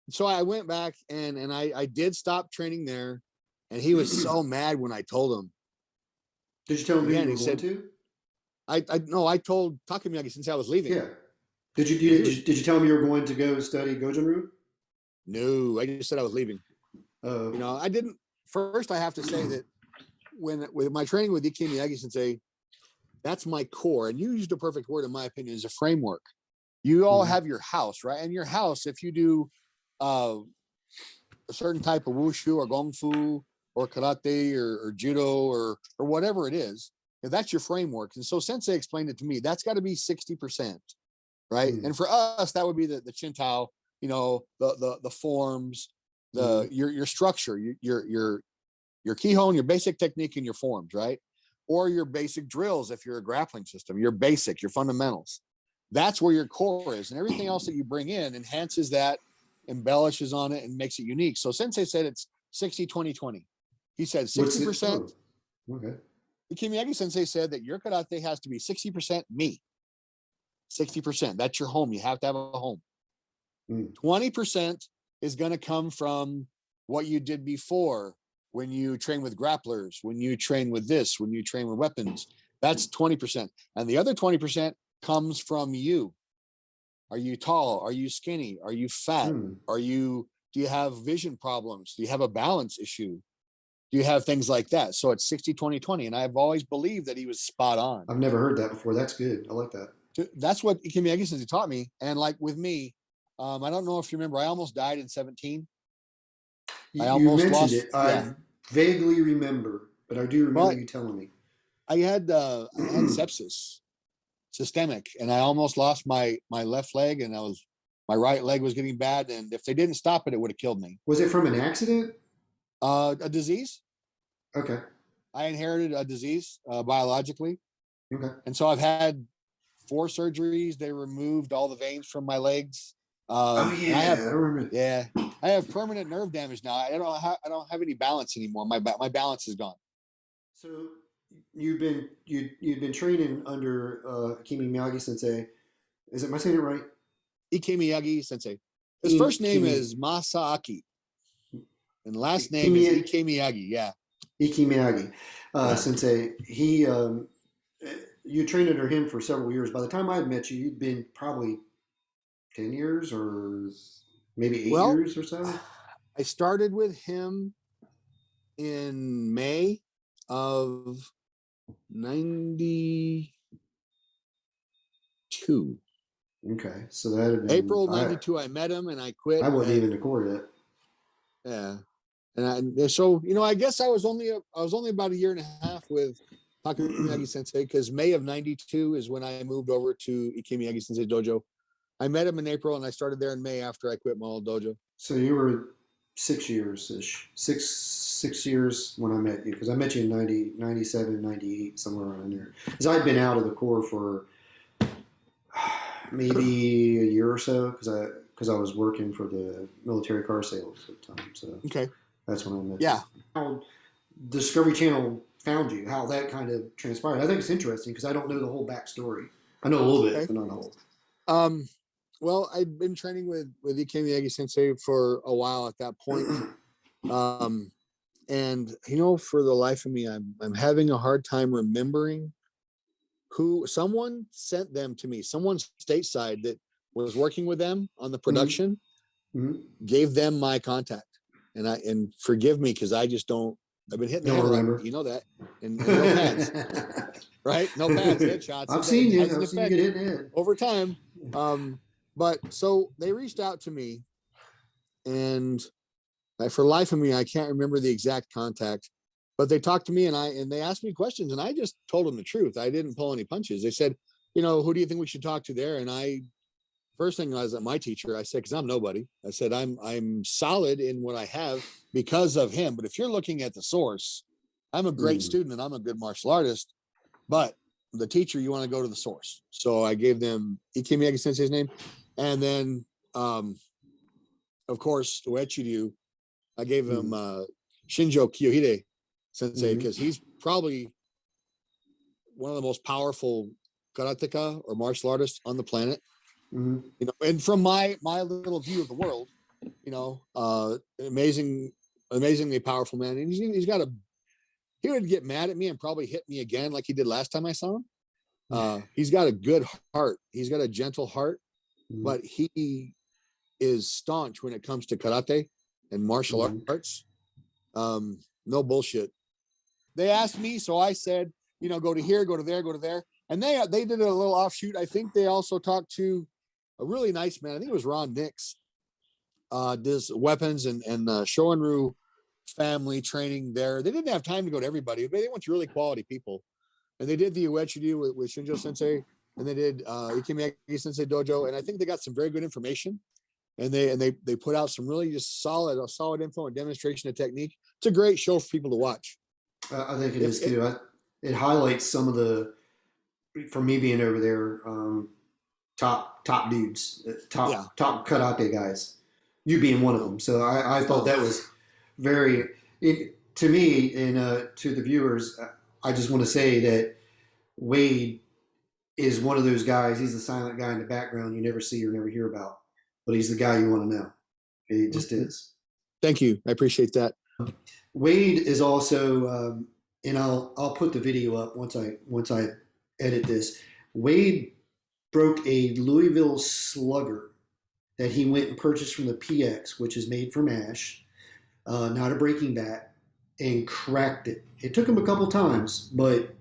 so I went back, and I did stop training there. And he was so mad when I told him. Did you tell him who you Again, were he going said, to? I no, I told Takemiyagi since I was leaving. Yeah. Did you Because he did was you, did you tell him you were going to go study Goju? no, I just said I was leaving. You Oh. know, I didn't first. I have to say that when with my training with Ikemiyagi Sensei, that's my core. And you used a perfect word, in my opinion, is a framework. You all Mhm. have your house, right? And your house, if you do uh, a certain type of wushu or gong fu or karate or judo or whatever it is, if that's your framework. And so Sensei explained it to me. That's got to be 60%, right? Mhm. And for us, that would be the chintao, you know, the forms, Mhm. your structure, your keyhole, your basic technique, and your forms, right? Or your basic drills if you're a grappling system, your basic, your fundamentals. That's where your core is. And everything else that you bring in enhances that, embellishes on it, and makes it unique. So Sensei said it's 60-20-20. He said What's it? 60%. Oh, okay. Ikemiyagi Sensei said that your karate has to be 60% me. 60%. That's your home. You have to have a home. 20% is going to come from what you did before, when you train with grapplers, when you train with this, when you train with weapons. That's 20%. And the other 20% comes from you. Are you tall? Are you skinny? Are you fat? Do you have vision problems? Do you have a balance issue? Do you have things like that? So it's 60, 20, 20. And I've always believed that he was spot on. I've never heard that before. That's good. I like that. That's what Ikemiyagi Sensei taught me. And like with me, I don't know if you remember, I almost died in 17. You mentioned it. I vaguely remember, but I do remember you telling me. I had sepsis, systemic, and I almost lost my left leg, and my right leg was getting bad. And if they didn't stop it, it would have killed me. Was it from an accident? A disease. Okay. I inherited a disease biologically. Okay. And so I've had 4 surgeries. They removed all the veins from my legs. I remember. Yeah, I have permanent nerve damage now. I don't have any balance anymore. My balance is gone. So you've been training under Ikemiyagi Sensei. Am I saying it right? Ikemiyagi Sensei. His first name is Masaaki, and last name is Ikemiyagi. Yeah, Ikemiyagi Sensei. You trained under him for several years. By the time I met you, you'd been probably 10 years or maybe 8 years or so. I started with him in May of 92. Okay, so that had been April 92. I met him and I quit. I wasn't even a core yet. Yeah, and so I guess I was only about a year and a half with Ikemiyagi Sensei, because May of 92 is when I moved over to Ikemiyagi Sensei Dojo. I met him in April, and I started there in May after I quit my old dojo. So you were 6 years-ish. Six years when I met you, because I met you in 90, 97, 98, somewhere around there. Because I'd been out of the Corps for maybe a year or so, because I was working for the military car sales at the time. So okay, that's when I met you. How Discovery Channel found you, how that kind of transpired. I think it's interesting because I don't know the whole backstory. I know a little bit, but not a whole. Well, I'd been training with Ikemiyagi Sensei for a while at that point. And for the life of me, I'm having a hard time remembering who. Someone sent them to me, someone stateside that was working with them on the production, gave them my contact. And forgive me, because I just don't. I've been hitting the head a lot, you know that, and no pads, right? No pads, headshots. I've seen you get hit in the head over time. But so they reached out to me, and for the life of me, I can't remember the exact contact, but they talked to me and they asked me questions, and I just told them the truth. I didn't pull any punches. They said, who do you think we should talk to there? And first thing I was at my teacher, I said, because I'm nobody. I said, I'm solid in what I have because of him. But if you're looking at the source, I'm a great student and I'm a good martial artist, but the teacher, you want to go to the source. So I gave them Ikemiyagi Sensei's name. And then, of course, Uechi-ryu, I gave him Shinjo Kiyohide Sensei, because he's probably one of the most powerful karateka or martial artists on the planet. And from my little view of the world, amazingly powerful man. And he would get mad at me and probably hit me again like he did last time I saw him. He's got a good heart. He's got a gentle heart, but he is staunch when it comes to karate and martial arts. No bullshit. They asked me, so I said, go to here, go to there, go to there. And they did a little offshoot. I think they also talked to a really nice man. I think it was Ron Nix. Does weapons and Shoenryu family training there. They didn't have time to go to everybody, but they went to really quality people. And they did the Uechi-ryu with Shinjo Sensei, and they did Ikemiyagi Sensei Dojo, and I think they got some very good information. And they put out some really just solid info and demonstration of technique. It's a great show for people to watch. I think it is too. It highlights some of the, for me being over there, top dudes, top karate guys. You being one of them. So I thought that was very, to me and to the viewers. I just want to say that Wade is one of those guys. He's the silent guy in the background you never see or never hear about, but he's the guy you want to know. He just is. Thank you. I appreciate that. Wade is also, and I'll put the video up once I edit this. Wade broke a Louisville Slugger that he went and purchased from the PX, which is made from ash, not a breaking bat, and cracked it. It took him a couple times, but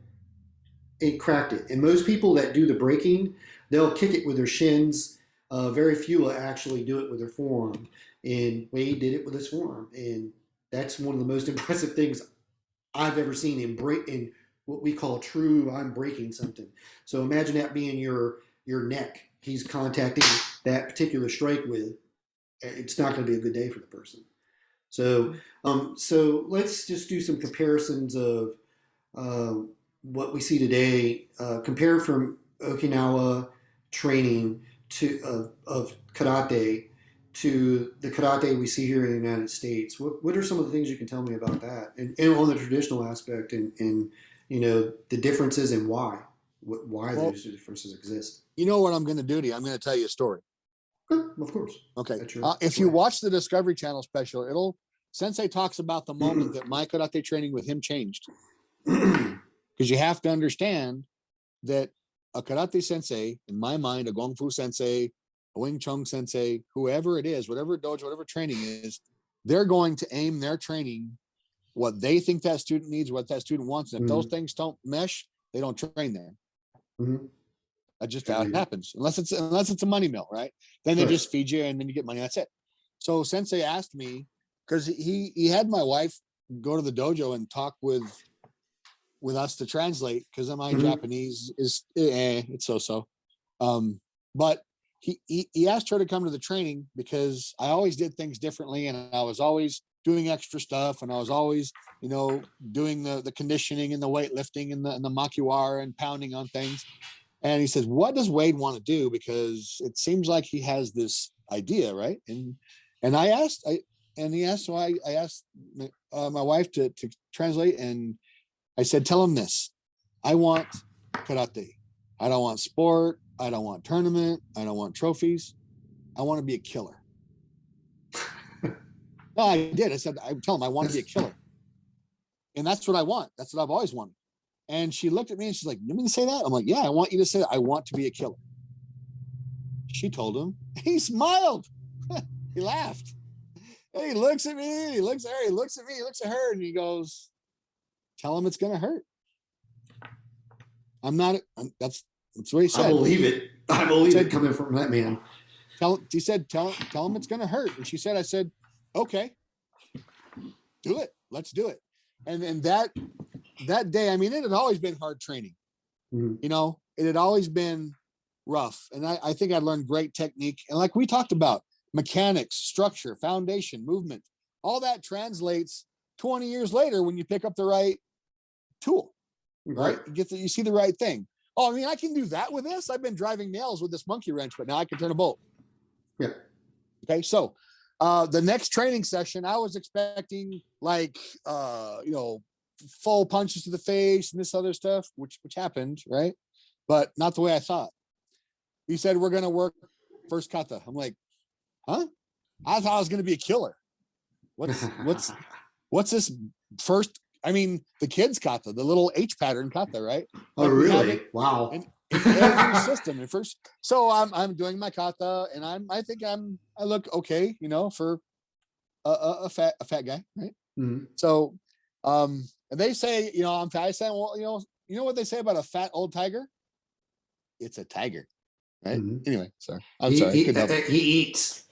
it cracked it. And most people that do the breaking, they'll kick it with their shins. Very few will actually do it with their forearm. And Wade did it with his forearm, and that's one of the most impressive things I've ever seen in what we call true. I'm breaking something. So imagine that being your neck. He's contacting that particular strike with. It's not going to be a good day for the person. So let's just do some comparisons of what we see today, compared from Okinawa training of karate to the karate we see here in the United States. What are some of the things you can tell me about that, and on the traditional aspect, and the differences and why those differences exist? You know what I'm going to do to you? I'm going to tell you a story. Of course. Okay. If you watch the Discovery Channel special, Sensei talks about the moment that my karate training with him changed. Because you have to understand that a karate sensei, in my mind, a Gong Fu sensei, a Wing Chun sensei, whoever it is, whatever dojo, whatever training is, they're going to aim their training what they think that student needs, what that student wants. And if those things don't mesh, they don't train there. That's just how it happens. Unless it's a money mill, right? Then they just feed you and then you get money. That's it. So Sensei asked me, because he had my wife go to the dojo and talk with us to translate, because my Japanese is it's so. But he asked her to come to the training because I always did things differently, and I was always doing extra stuff, and I was always doing the conditioning and the weightlifting and the makiwara and pounding on things. And he says, what does Wade want to do? Because it seems like he has this idea, right? And I asked, so I asked my wife to translate, and I said, tell him this: I want karate. I don't want sport. I don't want tournament. I don't want trophies. I want to be a killer. No, I did. I said, I tell him I want to be a killer. And that's what I want. That's what I've always wanted. And she looked at me and she's like, you mean to say that? I'm like, yeah, I want you to say that. I want to be a killer. She told him. He smiled. He laughed. And he looks at me. He looks at her. He looks at me. He looks at her. And he goes, tell him it's going to hurt. That's what he said. I believe it. I believe it coming from that man. He said, tell him it's going to hurt. And I said, okay, do it. Let's do it. And that day, I mean, it had always been hard training. It had always been rough. And I think I learned great technique. And like we talked about, mechanics, structure, foundation, movement, all that translates 20 years later when you pick up the right tool, right? You see the right thing. Oh, I mean, I can do that with this. I've been driving nails with this monkey wrench, but now I can turn a bolt. Yeah. Okay. So the next training session, I was expecting full punches to the face and this other stuff, which happened, right? But not the way I thought. He said, we're going to work first kata. I'm like, huh? I thought I was going to be a killer. What's this first? I mean, the kids kata, the little H pattern kata, right? Oh, really? Wow. In every system at first. So I'm doing my kata, and I think I look okay, for a fat guy, right? So they say, I'm fat. I say, well, you know what they say about a fat old tiger? It's a tiger, right? Anyway, sorry. I'm sorry. He eats.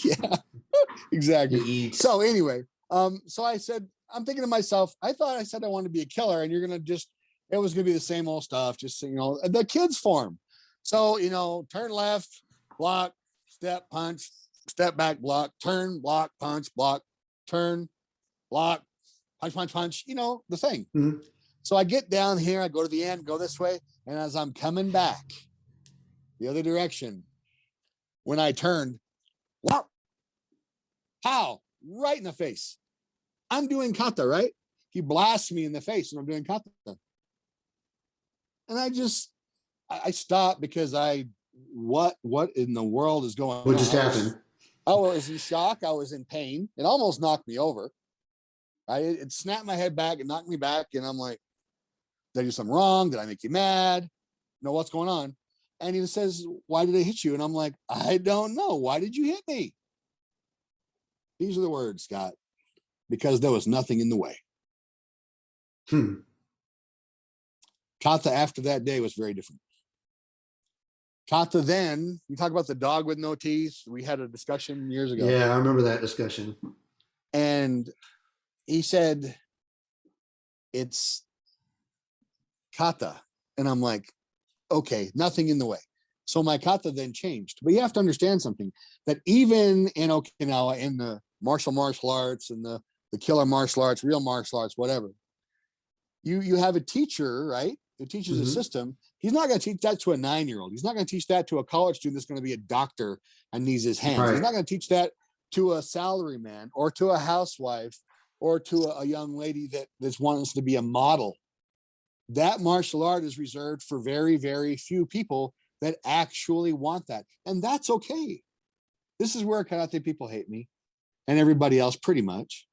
Yeah, exactly. He eats. So anyway, so I said, I'm thinking to myself, I thought I said I wanted to be a killer, and you're gonna it was gonna be the same old stuff, just the kids form. So turn left, block, step, punch, step back, block, turn, block, punch, block, turn, block, punch, the thing. So I get down here, I go to the end, go this way, and as I'm coming back the other direction, when I turned, wow, pow, right in the face. I'm doing kata, right? He blasts me in the face when I'm doing kata. And I just I stopped because what in the world is going on? What just happened? I was in shock. I was in pain. It almost knocked me over. It snapped my head back and knocked me back. And I'm like, did I do something wrong? Did I make you mad? No, what's going on? And he says, why did I hit you? And I'm like, I don't know. Why did you hit me? These are the words, Scott, because there was nothing in the way. Kata after that day was very different. Kata then, you talk about the dog with no teeth. We had a discussion years ago. Yeah, I remember that discussion. And he said, it's Kata. And I'm like, okay, nothing in the way. So my kata then changed. But you have to understand something, that even in Okinawa, in the martial arts and the killer martial arts, real martial arts, whatever, you have a teacher, right? Who teaches a system. He's not going to teach that to a 9-year-old. He's not going to teach that to a college student that's going to be a doctor and needs his hands. Right. He's not going to teach that to a salaryman or to a housewife or to a young lady that wants to be a model. That martial art is reserved for very, very few people that actually want that. And that's okay. This is where karate people hate me and everybody else pretty much.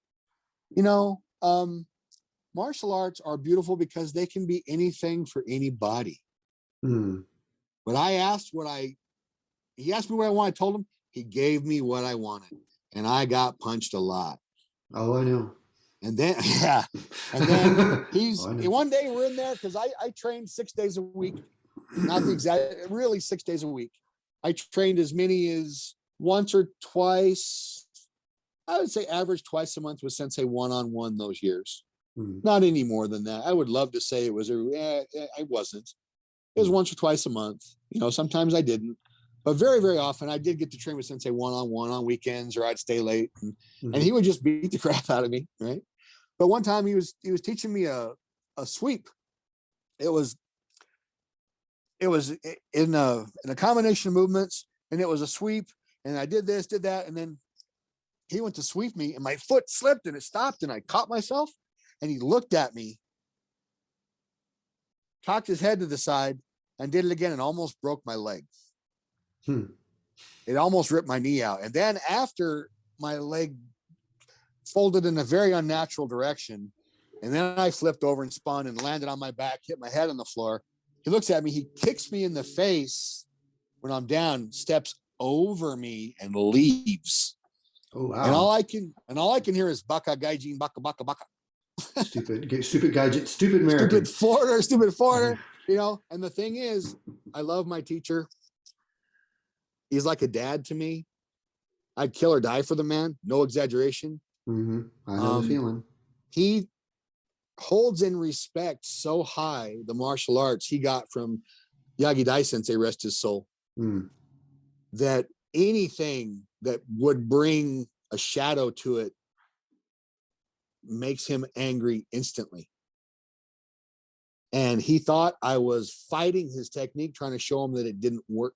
You know, martial arts are beautiful because they can be anything for anybody. But he asked me what I wanted. I told him, he gave me what I wanted. And I got punched a lot. Oh, I know. And then, yeah. And then one day we're in there because I trained 6 days a week. Not the exact, really 6 days a week. I trained as many as once or twice. I would say average twice a month with Sensei one-on-one those years. Not any more than that. I would love to say it was, I wasn't. It was once or twice a month. You know, sometimes I didn't. But very, very often I did get to train with Sensei one-on-one on weekends, or I'd stay late. And he would just beat the crap out of me, right? But one time he was teaching me a sweep. It was in a combination of movements, and it was a sweep, and I did this, did that, and then he went to sweep me, and my foot slipped, and it stopped, and I caught myself, and he looked at me, cocked his head to the side, and did it again, and almost broke my leg. It almost ripped my knee out. And then after my leg folded in a very unnatural direction, and then I flipped over and spun and landed on my back, hit my head on the floor. He looks at me, he kicks me in the face when I'm down, steps over me and leaves. Oh wow. And all I can hear is baka gaijin, baka baka baka. Stupid gaijin, stupid American. Stupid foreigner, you know. And the thing is, I love my teacher. He's like a dad to me. I'd kill or die for the man, no exaggeration. I know the feeling. He holds in respect so high the martial arts he got from Yagi Dai Sensei, rest his soul, that anything that would bring a shadow to it makes him angry instantly. And he thought I was fighting his technique, trying to show him that it didn't work.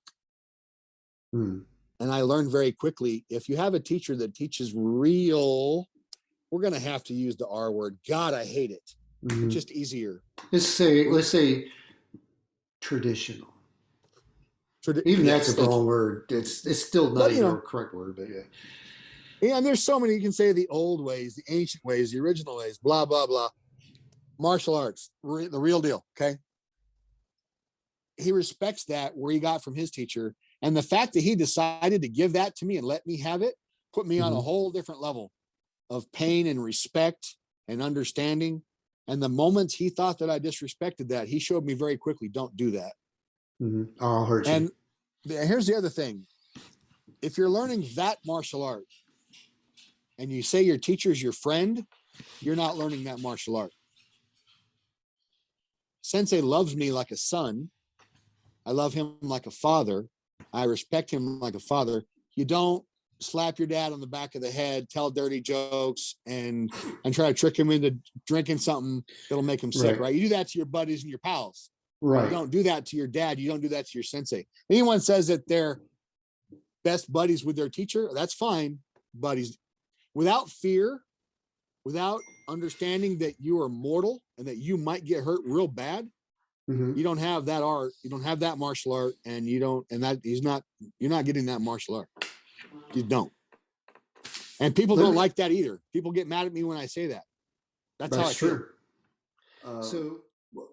And I learned very quickly, if you have a teacher that teaches real, we're going to have to use the R word. God, I hate it. It's just easier. Let's say traditional. Even that's a wrong word. It's still not even a correct word, but yeah. Yeah, and there's so many. You can say the old ways, the ancient ways, the original ways, blah, blah, blah. Martial arts, the real deal, okay? He respects that where he got from his teacher. And the fact that he decided to give that to me and let me have it put me on a whole different level of pain and respect and understanding. And the moments he thought that I disrespected that, he showed me very quickly, don't do that. I'll hurt you. And here's the other thing. If you're learning that martial art and you say your teacher's your friend, you're not learning that martial art. Sensei loves me like a son. I love him like a father. I respect him like a father. You don't slap your dad on the back of the head, tell dirty jokes, and try to trick him into drinking something that'll make him sick, right? You do that to your buddies and your pals. Right. You don't do that to your dad. You don't do that to your sensei. Anyone says that they're best buddies with their teacher, that's fine. Buddies, without fear, without understanding that you are mortal and that you might get hurt real bad, Mm-hmm. You don't have that art, you don't have that martial art, and you're not getting that martial art. You don't. And people don't like that either. People get mad at me when I say that. That's how I feel. True. So,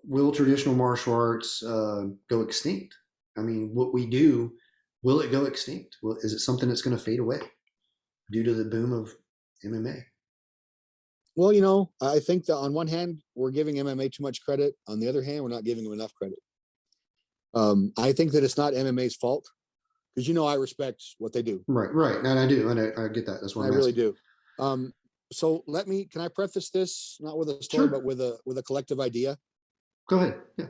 will traditional martial arts go extinct? I mean, what we do, will it go extinct? Is it something that's going to fade away due to the boom of MMA? Well, I think that on one hand, we're giving MMA too much credit. On the other hand, we're not giving them enough credit. I think that it's not MMA's fault because I respect what they do. Right, and I do, and I get that. That's what I really do. So can I preface this not with a story, but with a collective idea? Go ahead. Yeah,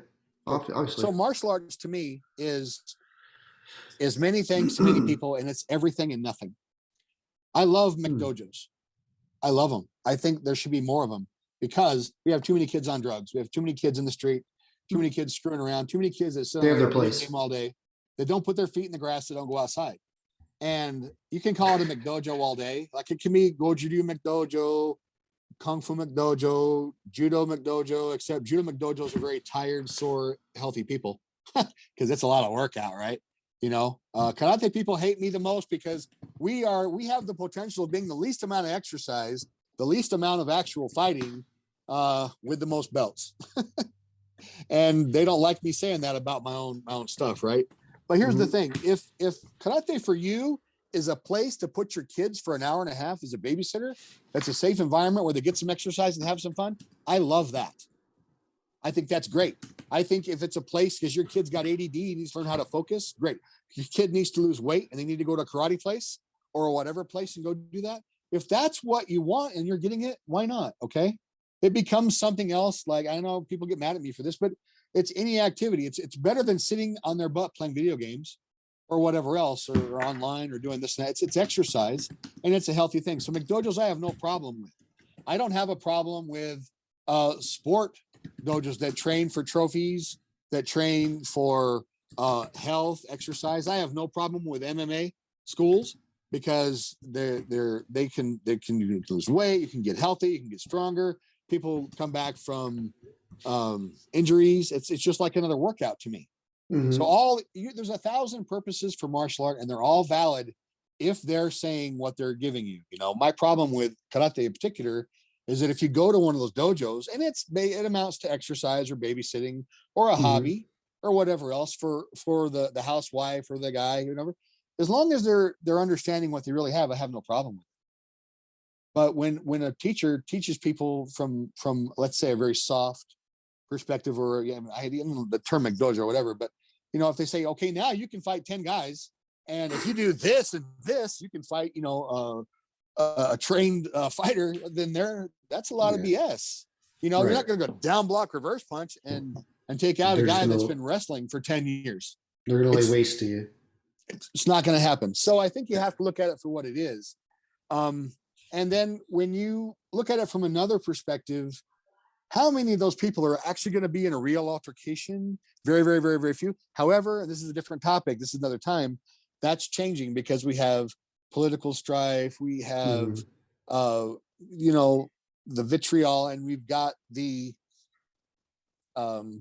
obviously. So martial arts to me is many things to many people, and it's everything and nothing. I love McDojos. I love them. I think there should be more of them because we have too many kids on drugs. We have too many kids in the street, too many kids screwing around, too many kids that sit on their place all day, that don't put their feet in the grass, that don't go outside. And you can call it a McDojo all day. Like it can be Goju McDojo, Kung Fu McDojo, Judo McDojo, except Judo McDojos are very tired, sore, healthy people because it's a lot of workout, right? Karate people hate me the most because we have the potential of being the least amount of exercise, the least amount of actual fighting, with the most belts. And they don't like me saying that about my own stuff, right? But here's the thing. If karate for you is a place to put your kids for an hour and a half as a babysitter, that's a safe environment where they get some exercise and have some fun, I love that. I think that's great. I think if it's a place because your kid's got ADD, he needs to learn how to focus, great. Your kid needs to lose weight and they need to go to a karate place or whatever place and go do that. If that's what you want and you're getting it, why not? Okay. It becomes something else. Like, I know people get mad at me for this, but it's any activity. It's better than sitting on their butt playing video games or whatever else, or online or doing this and that. It's exercise and it's a healthy thing. So McDojos, I have no problem with. I don't have a problem with sport dojos that train for trophies, that train for health, exercise. I have no problem with MMA schools because they can lose weight, you can get healthy, you can get stronger. People come back from injuries. It's just like another workout to me. So there's 1,000 purposes for martial art, and they're all valid if they're saying what they're giving you. My problem with karate in particular is that if you go to one of those dojos and it amounts to exercise or babysitting or a hobby or whatever else for the housewife or the guy, whatever, as long as they're understanding what they really have, I have no problem with it. But when a teacher teaches people from let's say a very soft perspective, or I don't know the term McDojo or whatever, but if they say, okay, now you can fight 10 guys, and if you do this and this, you can fight, a trained fighter, then that's a lot of BS. You're not going to go down block, reverse punch, and take out a guy that's been wrestling for 10 years. They're going to lay waste to you. It's not going to happen. So I think you have to look at it for what it is. And then when you look at it from another perspective, how many of those people are actually going to be in a real altercation? Very, very, very, very few. However, and this is a different topic, this is another time, that's changing because we have political strife, we have the vitriol, and we've got the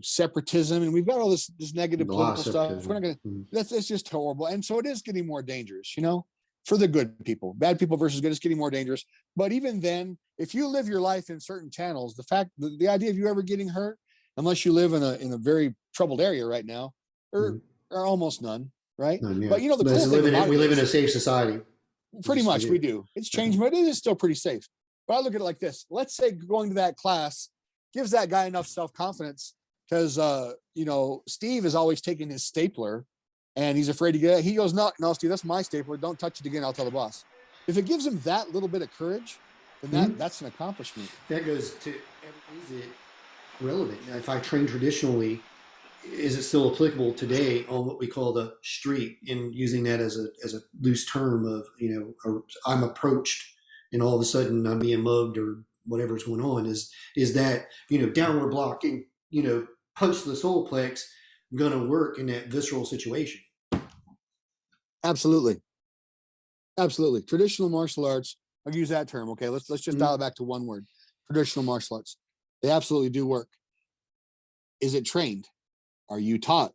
separatism, and we've got all this negative political stuff. We're not gonna that's just horrible. And so it is getting more dangerous, for the good people. Bad people versus good is getting more dangerous. But even then, if you live your life in certain channels, the idea of you ever getting hurt, unless you live in a very troubled area right now, or almost none, right? None, yeah. But the cool thing we live in a safe society. Pretty much we do. It's changed, but it is still pretty safe. But I look at it like this. Let's say going to that class gives that guy enough self-confidence because Steve is always taking his stapler and he's afraid to get it. He goes, no, Steve, that's my stapler. Don't touch it again. I'll tell the boss. If it gives him that little bit of courage, then that's an accomplishment. That goes to, is it relevant? Now, if I train traditionally, is it still applicable today on what we call the street, and using that as a loose term of, I'm approached and all of a sudden I'm being mugged or whatever's going on, is that, downward blocking, punch to the solar plex going to work in that visceral situation? Absolutely. Traditional martial arts, I'll use that term. Okay. Let's just dial it back to one word. Traditional martial arts. They absolutely do work. Is it trained? Are you taught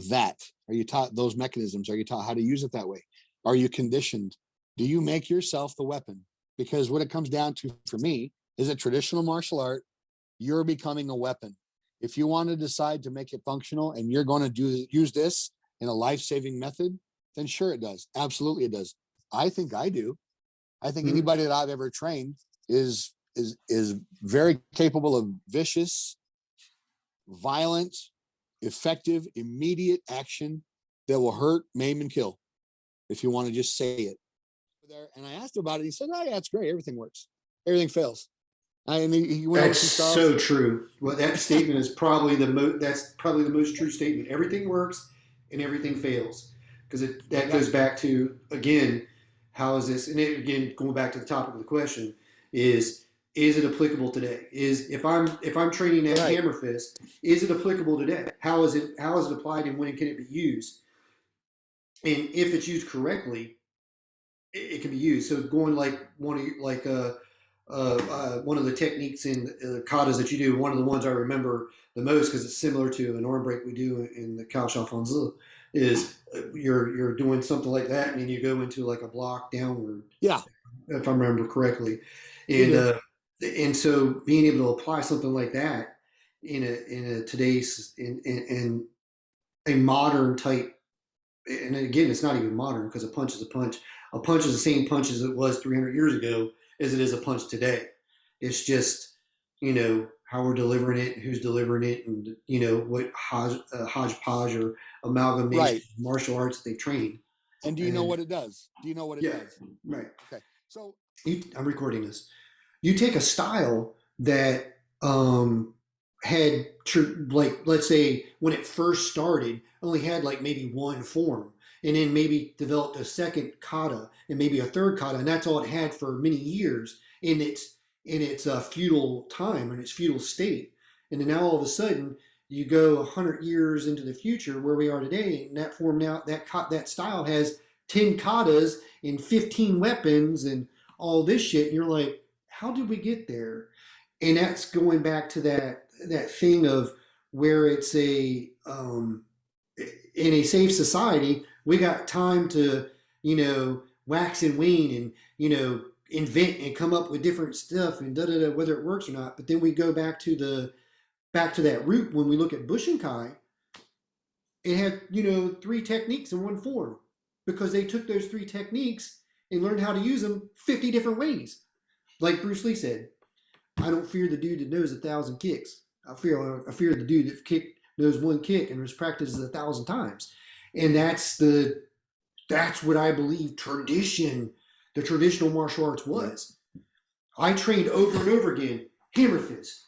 that? Are you taught those mechanisms? Are you taught how to use it that way? Are you conditioned? Do you make yourself the weapon? Because what it comes down to for me is a traditional martial art, you're becoming a weapon. If you want to decide to make it functional and you're going to use this in a life-saving method, then sure it does. Absolutely it does. I think I do. I think anybody that I've ever trained is very capable of vicious, violent, effective, immediate action that will hurt, maim, and kill. If you want to just say it. And I asked him about it. He said, "Oh yeah, it's great. Everything works. Everything fails." And he went That's so true. Well, that statement is probably that's probably the most true statement. Everything works and everything fails, because that goes back to, again, how is this? And again, going back to the topic of the question is it applicable today? Is if I'm training that hammer fist, is it applicable today? How is it applied, and when can it be used? And if it's used correctly, it can be used. So going like one of the techniques in katas that you do, one of the ones I remember the most because it's similar to an arm break we do in the Kao Shao Fan Zi, is you're doing something like that, and then you go into like a block downward. Yeah, if I remember correctly, and so being able to apply something like that in a today's in a modern type, and again, it's not even modern because a punch is a punch. A punch is the same punch as it was 300 years ago as it is a punch today. It's just, how we're delivering it, who's delivering it, and, what hodgepodge or amalgamation of martial arts they train. And do you know what it does? Do you know what it does? Right. Okay. So I'm recording this. You take a style that had, like, let's say when it first started, only had like maybe one form, and then maybe developed a second kata and maybe a third kata, and that's all it had for many years in its feudal time and its feudal state. And then now all of a sudden you go 100 years into the future where we are today, and that form now, that style has 10 katas and 15 weapons and all this shit, and you're like, how did we get there? And that's going back to that thing of where it's in a safe society, we got time to, wax and wane and, invent and come up with different stuff and whether it works or not. But then we go back to that root. When we look at Bushinkai, it had, 3 techniques in one form, because they took those 3 techniques and learned how to use them 50 different ways. Like Bruce Lee said, I don't fear the dude that knows 1,000 kicks. I fear the dude that knows 1 kick and has practiced 1,000 times. And that's what I believe the traditional martial arts was. I trained over and over again, hammer fist,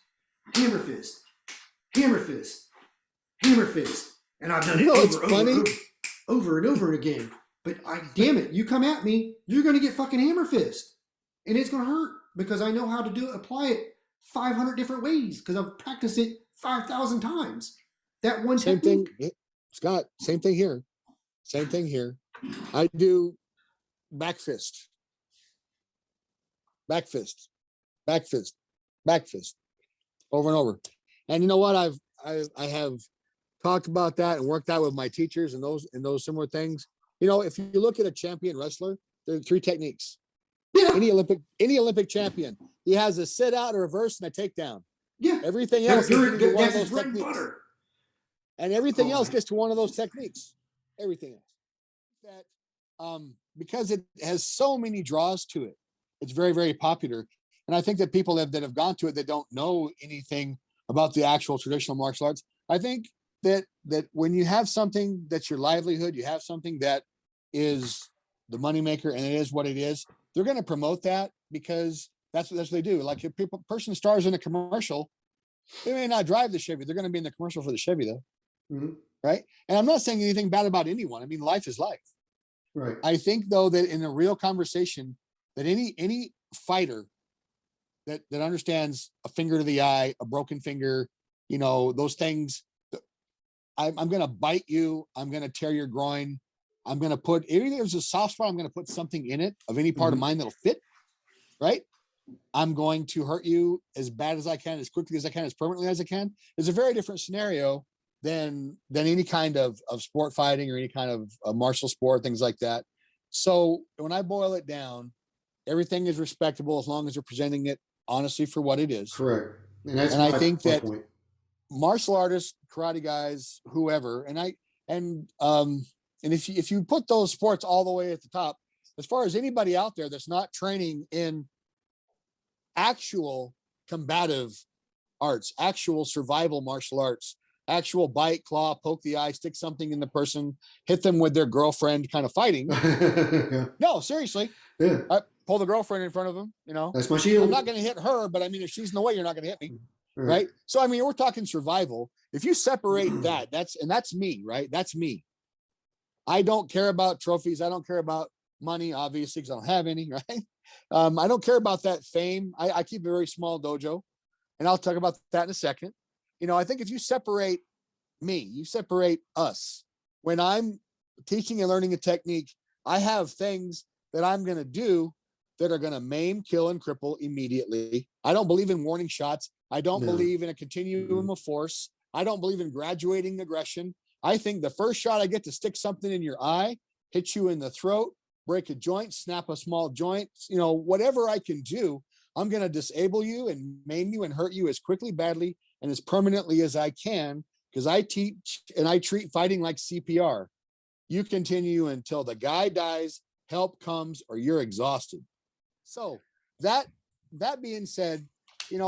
hammer fist, hammer fist, hammer fist. And I've done it over and over again. But damn it, you come at me, you're going to get fucking hammer fist. And it's going to hurt, because I know how to apply it 500 different ways, because I've practiced it 5,000 times. That one same technique. Thing, Scott, same thing here. Same thing here. I do back fist, back fist, back fist, back fist, over and over. And you know what? I have talked about that and worked out with my teachers and those similar things. If you look at a champion wrestler, there are 3 techniques. Yeah. Any Olympic champion, he has a sit out, a reverse, and a takedown. Yeah. Everything else is one of those techniques. Butter. And everything else gets to one of those techniques. Everything else. That because it has so many draws to it, it's very, very popular. And I think that people that have gone to it that don't know anything about the actual traditional martial arts, I think that when you have something that's your livelihood, you have something that is the moneymaker, and it is what it is, they're going to promote that, because that's what they do. Like if a person stars in a commercial, they may not drive the Chevy. They're going to be in the commercial for the Chevy, though. Mm-hmm. Right. And I'm not saying anything bad about anyone. I mean, life is life. Right. I think, though, that in a real conversation, that any fighter that understands a finger to the eye, a broken finger, those things, I'm going to bite you. I'm going to tear your groin. I'm going to put, if there's a soft spot, I'm going to put something in it of any part of mine that'll fit. Right. I'm going to hurt you as bad as I can, as quickly as I can, as permanently as I can. It's a very different scenario than any kind of sport fighting or any kind of martial sport, things like that. So when I boil it down, everything is respectable as long as you're presenting it honestly for what it is. Correct. And that's I think that point. Martial artists, karate guys, whoever, and if you put those sports all the way at the top, as far as anybody out there that's not training in actual combative arts, actual survival martial arts, actual bite, claw, poke the eye, stick something in the person, hit them with their girlfriend kind of fighting. Yeah. No, seriously. Yeah. I pull the girlfriend in front of him, That's my shield. I'm not going to hit her, but I mean, if she's in the way, you're not going to hit me. Right. So, I mean, we're talking survival. If you separate that, that's me, right? That's me. I don't care about trophies. I don't care about money, obviously, because I don't have any, right? I don't care about that fame. I keep a very small dojo, and I'll talk about that in a second. I think if you separate me, you separate us. When I'm teaching and learning a technique, I have things that I'm going to do that are going to maim, kill, and cripple immediately. I don't believe in warning shots. I don't believe in a continuum of force. I don't believe in graduating aggression. I think the first shot I get to stick something in your eye, hit you in the throat, break a joint, snap a small joint, whatever I can do, I'm going to disable you and maim you and hurt you as quickly, badly, and as permanently as I can, because I teach and I treat fighting like CPR. You continue until the guy dies, help comes, or you're exhausted. So that being said, I'm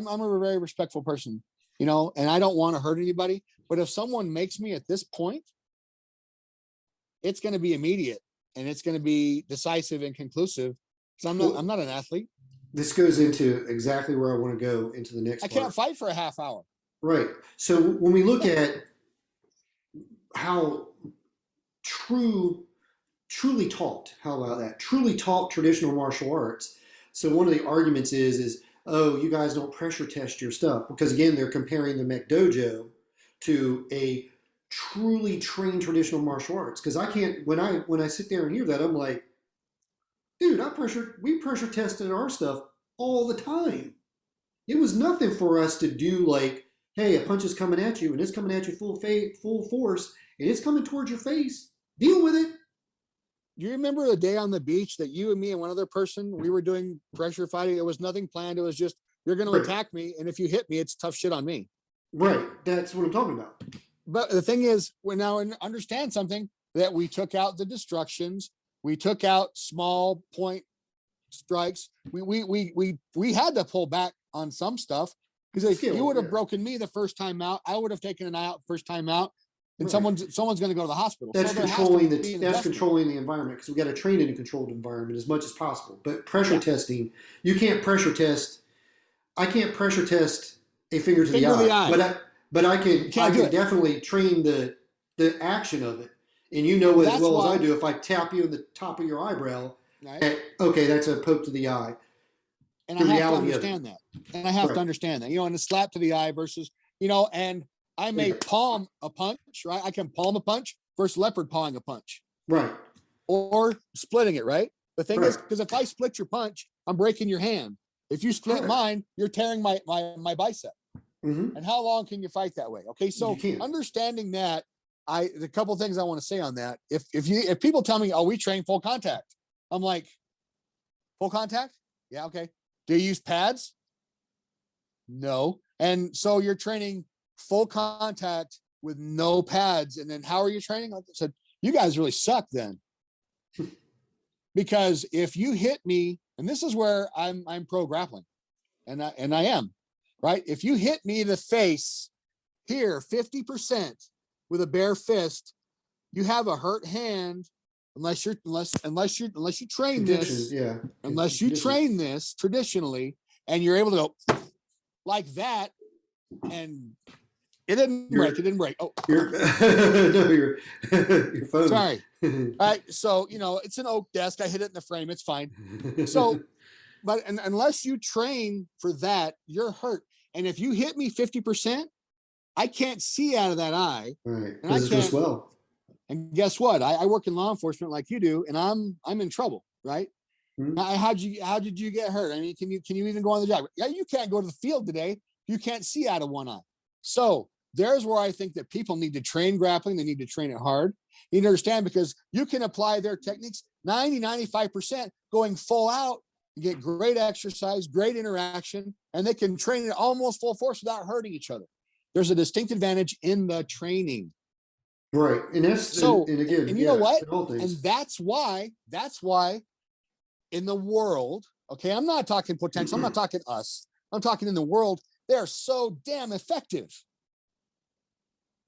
a very respectful person, and I don't want to hurt anybody. But if someone makes me at this point, it's going to be immediate and it's going to be decisive and conclusive. So I'm not an athlete. This goes into exactly where I want to go into the next I can't fight for a half hour. Right. So when we look at how truly taught, how about that? Truly taught traditional martial arts. So one of the arguments is, oh, you guys don't pressure test your stuff. Because again, they're comparing the Mech Dojo to a truly trained traditional martial arts. Because I can't, when I sit there and hear that, I'm like, dude, we pressure tested our stuff all the time. It was nothing for us to do like, hey, a punch is coming at you and it's coming at you full force and it's coming towards your face. Deal with it. Do you remember the day on the beach that you and me and one other person, we were doing pressure fighting? It was nothing planned. It was just, you're going to attack me. And if you hit me, it's tough shit on me. Right. That's what I'm talking about. But the thing is, we now understand something, that we took out the destructions. We took out small point strikes. We had to pull back on some stuff, because if you would have broken me the first time out, I would have taken an eye out first time out, and someone's going to go to the hospital. That's controlling the environment, because we got to train in a controlled environment as much as possible. But pressure testing, you can't pressure test. I can't pressure test a finger to the eye. But I can definitely train the action of it. And you know as well as I do, if I tap you in the top of your eyebrow, okay, that's a poke to the eye. And I have to understand that. And I have to understand that, and a slap to the eye versus, and I may palm a punch, right? I can palm a punch versus leopard pawing a punch. Right. Or splitting it, right? The thing is, because if I split your punch, I'm breaking your hand. If you split mine, you're tearing my bicep. Mm-hmm. And how long can you fight that way? Okay, so understanding that, the couple things I want to say on that. If people tell me, oh, we train full contact, I'm like, full contact? Yeah, okay. Do you use pads? No. And so you're training full contact with no pads, and then how are you training? Like I said, you guys really suck then. Because if you hit me, and this is where I'm pro grappling, and I am, right? If you hit me in the face here 50% with a bare fist, you have a hurt hand unless you train this. Yeah. Unless you train this traditionally, and you're able to go like that, and it didn't break. Oh, your phone. Sorry. All right. So, it's an oak desk. I hit it in the frame. It's fine. So, but unless you train for that, you're hurt. And if you hit me 50%, I can't see out of that eye. Right. And I can't. Well. And guess what? I work in law enforcement like you do, and I'm in trouble, right? Mm-hmm. Now, how did you get hurt? I mean, can you even go on the job? Yeah, you can't go to the field today. You can't see out of one eye. So there's where I think that people need to train grappling. They need to train it hard. You need to understand, because you can apply their techniques 95% going full out. You get great exercise, great interaction, and they can train it almost full force without hurting each other. There's a distinct advantage in the training. Right. And that's So, and again, and you know what? all things. And that's why in the world, okay, I'm not talking potential, I'm not talking us, I'm talking in the world, they're so damn effective.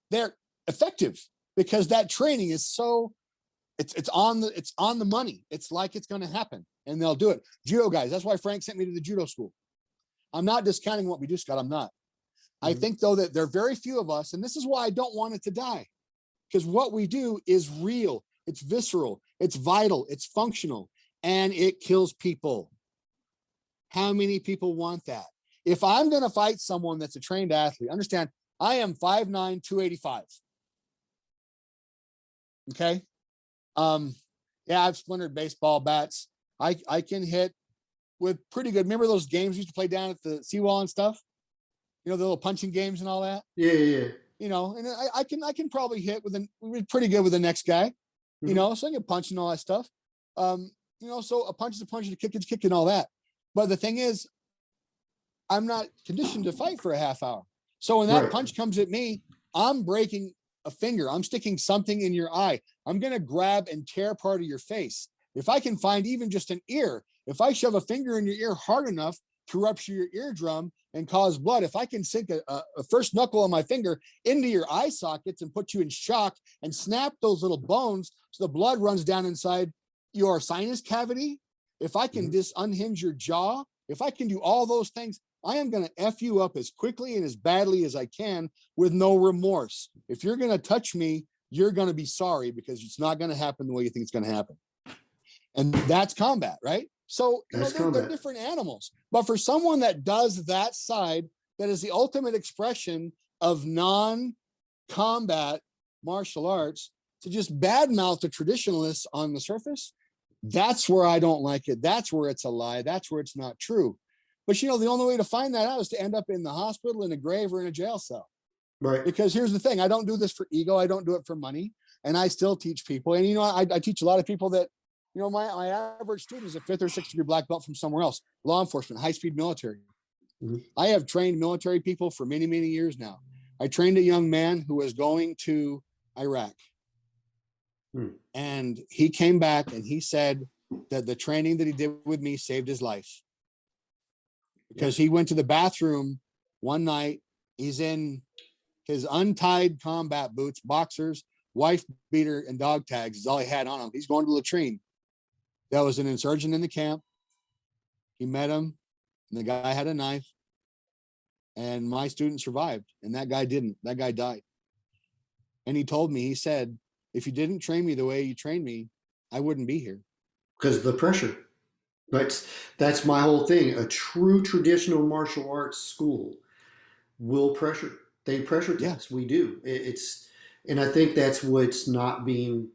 They're effective because that training is so, it's on the money. It's like it's going to happen, and they'll do it. Judo guys, that's why Frank sent me to the judo school. I'm not discounting what we do, Scott. I'm not. I think though that there are very few of us, and this is why I don't want it to die, because what we do is real, it's visceral, it's vital, it's functional, and it kills people. How many people want that? If I'm going to fight someone that's a trained athlete, understand, I am 5'9", 285. Okay. Yeah, I've splintered baseball bats. I can hit with pretty good. Remember those games we used to play down at the seawall and stuff? You know, the little punching games and all that? Yeah. You know, and I can probably hit pretty good with the next guy, you know, so I can punch and all that stuff. You know, so a punch is a punch and a kick is a kick and all that. But the thing is, I'm not conditioned to fight for a half hour. So when that punch comes at me, I'm breaking a finger. I'm sticking something in your eye. I'm going to grab and tear part of your face. If I can find even just an ear, if I shove a finger in your ear hard enough to rupture your eardrum and cause blood, if I can sink a first knuckle of my finger into your eye sockets and put you in shock and snap those little bones so the blood runs down inside your sinus cavity, if I can unhinge your jaw, if I can do all those things, I am going to F you up as quickly and as badly as I can with no remorse. If you're going to touch me, you're going to be sorry, because it's not going to happen the way you think it's going to happen. And that's combat, right? So, you know, they're different animals. But for someone that does that side, that is the ultimate expression of non-combat martial arts, to just badmouth the traditionalists on the surface, that's where I don't like it. That's where it's a lie. That's where it's not true. But, you know, the only way to find that out is to end up in the hospital, in a grave, or in a jail cell. Right. Because here's the thing. I don't do this for ego. I don't do it for money. And I still teach people. And, you know, I teach a lot of people that, you know, my average student is a 5th or 6th degree black belt from somewhere else. Law enforcement, high-speed military. I have trained military people for many, many years now. I trained a young man who was going to Iraq. And he came back and he said that the training that he did with me saved his life. Because he went to the bathroom one night. He's in his untied combat boots, boxers, wife beater, and dog tags is all he had on him. He's going to latrine. There was an insurgent in the camp. He met him, and the guy had a knife. And my student survived, and that guy didn't. That guy died. And he told me, he said, if you didn't train me the way you trained me, I wouldn't be here. Because of the pressure. That's my whole thing. A true traditional martial arts school will pressure. They pressure test. We do. And I think that's what's not being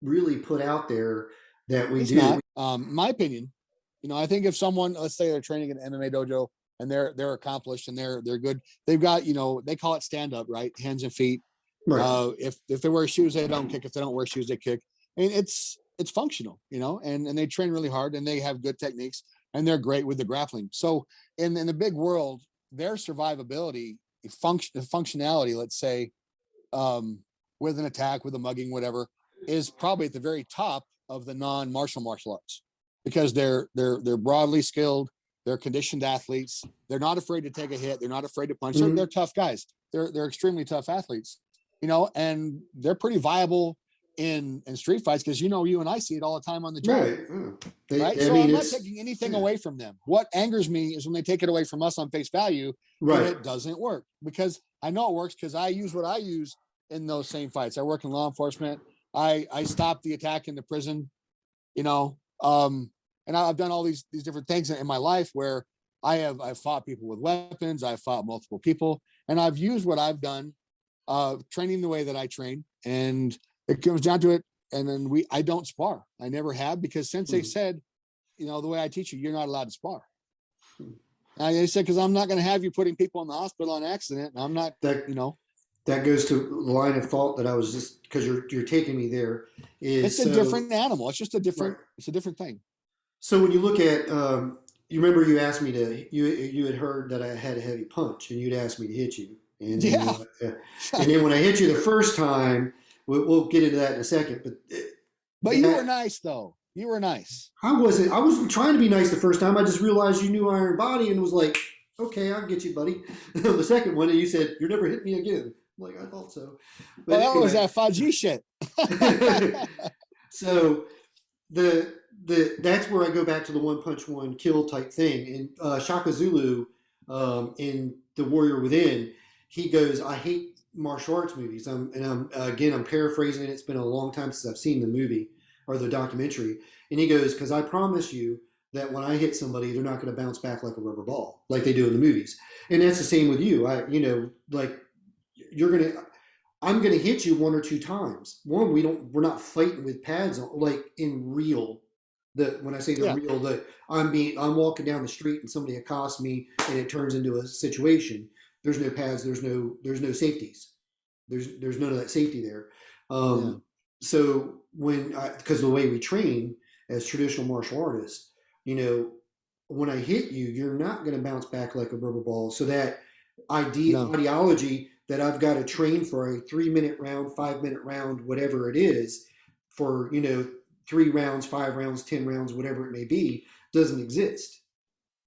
really put out there that we do. Not. My opinion, you know, I think if someone, let's say they're training in an MMA dojo and they're accomplished and they're good, they've got, you know, they call it stand up, right? Hands and feet. Right. If they wear shoes, they don't kick. If they don't wear shoes, they kick. I mean, it's functional, you know, and they train really hard and they have good techniques and they're great with the grappling. So in the big world, their survivability, functionality, let's say, with an attack, with a mugging, whatever, is probably at the very top of the non-martial martial arts, because they're broadly skilled, they're conditioned athletes, they're not afraid to take a hit, they're not afraid to punch. They're tough guys. They're extremely tough athletes, you know, and they're pretty viable in street fights, because, you know, you and I see it all the time on the job. Right. So I'm not taking anything away from them. What angers me is when they take it away from us on face value, and it doesn't work, because I know it works, because I use what I use in those same fights. I work in law enforcement. I stopped the attack in the prison, you know, and I've done all these different things in my life where I've fought people with weapons. I've fought multiple people, and I've used what I've done, training the way that I train, and it comes down to it. And then I don't spar. I never have, because Sensei said, you know, the way I teach you, you're not allowed to spar. I said, because I'm not going to have you putting people in the hospital on accident. And I'm not, That you know, that goes to the line of thought that I was just because you're taking me there. it's a different animal. It's just a Right. different, it's a different thing. So when you look at, you remember you asked me to you had heard that I had a heavy punch, and you'd asked me to hit you, and then Yeah. and then when I hit you the first time, we'll get into that in a second. But But you were nice though. You were nice. I wasn't trying to be nice the first time. I just realized you knew Iron Body and was like, okay, I'll get you, buddy. The second one, you said you're never hitting me again. I'm like, I thought so. But Well, that was anyway. that Faji shit. So that's where I go back to the one punch one kill type thing. And Shaka Zulu in The Warrior Within, he goes, I hate martial arts movies. I'm paraphrasing it. It's been a long time since I've seen the movie or the documentary. And he goes, because I promise you that when I hit somebody, they're not going to bounce back like a rubber ball, like they do in the movies. And that's the same with you. I'm gonna hit you one or two times. One, we're not fighting with pads on, like in real. When I say the real, I'm walking down the street and somebody accosts me and it turns into a situation. There's no pads. There's no safeties. There's none of that safety there. So because the way we train as traditional martial artists, when I hit you, you're not going to bounce back like a rubber ball. So that ideology that I've got to train for a 3-minute round, 5-minute round, whatever it is, for 3 rounds, 5 rounds, 10 rounds, whatever it may be, doesn't exist.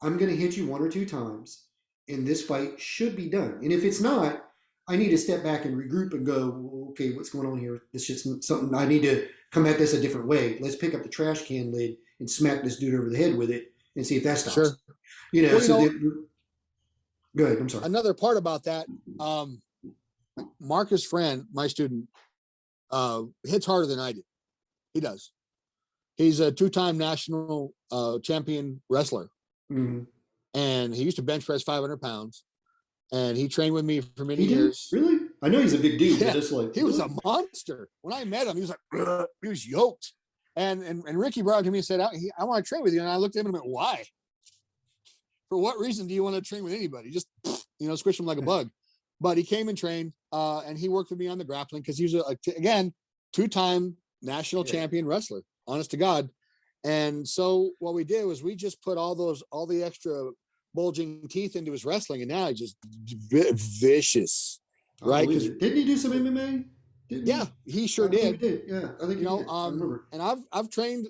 I'm going to hit you 1 or 2 times, and this fight should be done. And if it's not, I need to step back and regroup and go, okay, what's going on here? This shit's something. I need to come at this a different way. Let's pick up the trash can lid and smack this dude over the head with it and see if that stops. Sure. Go ahead. I'm sorry. Another part about that, Marcus Friend, my student, hits harder than I do. He does. He's a 2-time national champion wrestler. Mm-hmm. And he used to bench press 500 pounds. And he trained with me for many years. Really? I know he's a big dude. Yeah, But he was a monster. When I met him, he was like, he was yoked. And Ricky brought him to me and said, I want to train with you. And I looked at him and went, why? For what reason do you want to train with anybody? Just, squish him like a bug. But he came and trained, and he worked with me on the grappling because he was, again, 2-time national champion wrestler, honest to God. And so what we did was we just put all the extra bulging teeth into his wrestling, and now he's just vicious, right? Didn't he do some MMA? He sure did. He did. Yeah, I think he did. I remember. And I've trained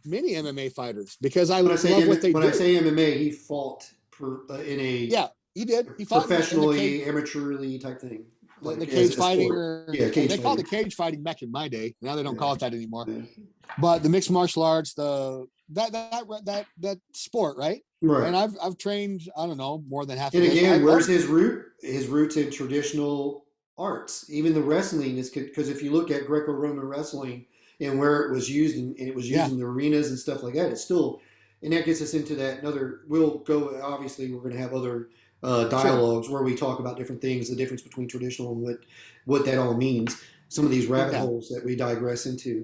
many MMA fighters because I love what they do. When I say MMA, he fought in a he did. He fought professionally, amateurly type thing. The cage fighting, they called it cage fighting back in my day. Now they don't call it that anymore. Yeah. But the mixed martial arts, that sport, right? Right. And I've trained, I don't know, more than half. And again, where's his root? His roots in traditional arts. Even the wrestling is because if you look at Greco-Roman wrestling and where it was used, and it was used in the arenas and stuff like that, it's still, and that gets us into that we'll go, obviously we're going to have other dialogues where we talk about different things, the difference between traditional and what that all means. Some of these rabbit holes that we digress into,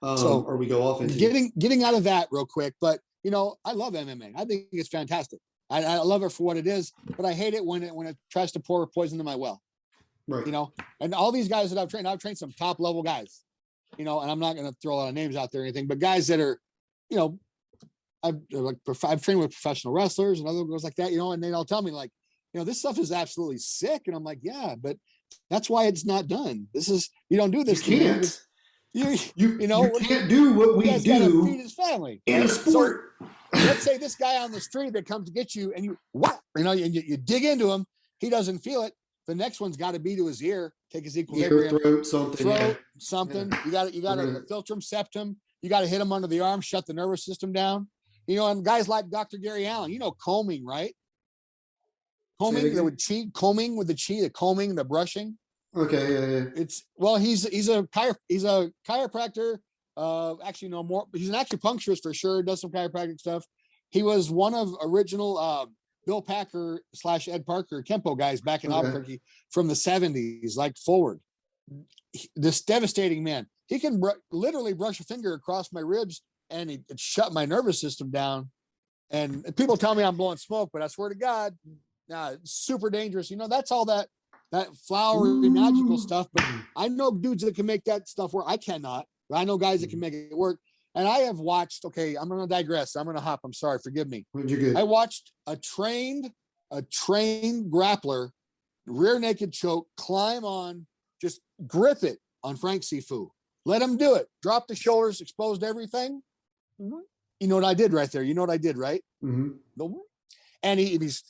or we go off into. Getting out of that real quick, but I love MMA. I think it's fantastic. I love it for what it is, but I hate it when it tries to pour poison in my well. Right. And all these guys that I've trained some top level guys. And I'm not going to throw a lot of names out there or anything, but guys that are, I've trained with professional wrestlers and other girls like that, and they all tell me like, this stuff is absolutely sick. And I'm like, yeah, but that's why it's not done. You don't do this. You can't. You can't do what we do. Feed his family in a sport. So, let's say this guy on the street that comes to get you and you dig into him. He doesn't feel it. The next one's got to be to his ear, take his equilibrium, throat, something. Yeah. You got to filter him, septum. You got to hit him under the arm, shut the nervous system down. And guys like Dr. Gary Allen, combing, right? Combing, that would cheat, combing with the combing, the brushing. Okay, yeah. He's a chiropractor. Actually, no more. He's an acupuncturist for sure. Does some chiropractic stuff. He was one of original Bill Packer / Ed Parker Kempo guys back in Albuquerque from the 70s, like forward. This devastating man. He can literally brush a finger across my ribs and it shut my nervous system down And people tell me I'm blowing smoke, but I swear to God, it's super dangerous. That's all that flowery magical stuff. But I know dudes that can make that stuff work. I cannot. But I know guys that can make it work. And I have watched. Okay, I'm going to digress. I'm going to hop. I'm sorry. Forgive me. You're good. I watched a trained grappler, rear naked choke, climb on, just grip it on Frank Sifu. Let him do it. Drop the shoulders, exposed everything. You know what I did right there? You know what I did, right? Mm-hmm. And he's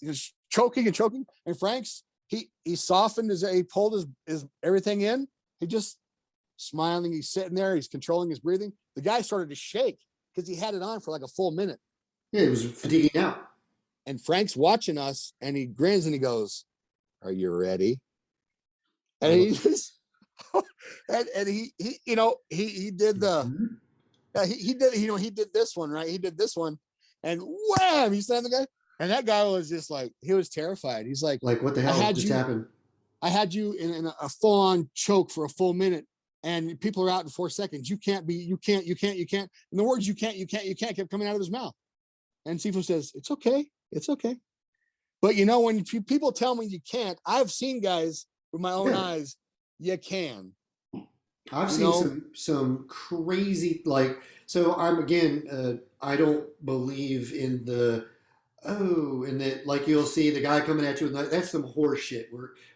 choking and choking. And Frank's, he softened he pulled his everything in. He just smiling. He's sitting there. He's controlling his breathing. The guy started to shake because he had it on for like a full minute. Yeah, he was fatiguing out. And Frank's watching us, and he grins and he goes, "Are you ready?" And he just, and he did the, he did, he did this one, right? He did this one, and wham, he slammed the guy. And that guy was just like, he was terrified. He's like, what the hell just happened? I had you in a full-on choke for a full minute, and people are out in 4 seconds. You can't. And the words you can't kept coming out of his mouth. And Sifu says, it's okay. But when people tell me you can't, I've seen guys with my own eyes, you can. I've seen some crazy, so I don't believe in the, and that, you'll see the guy coming at you with, that's some horse shit.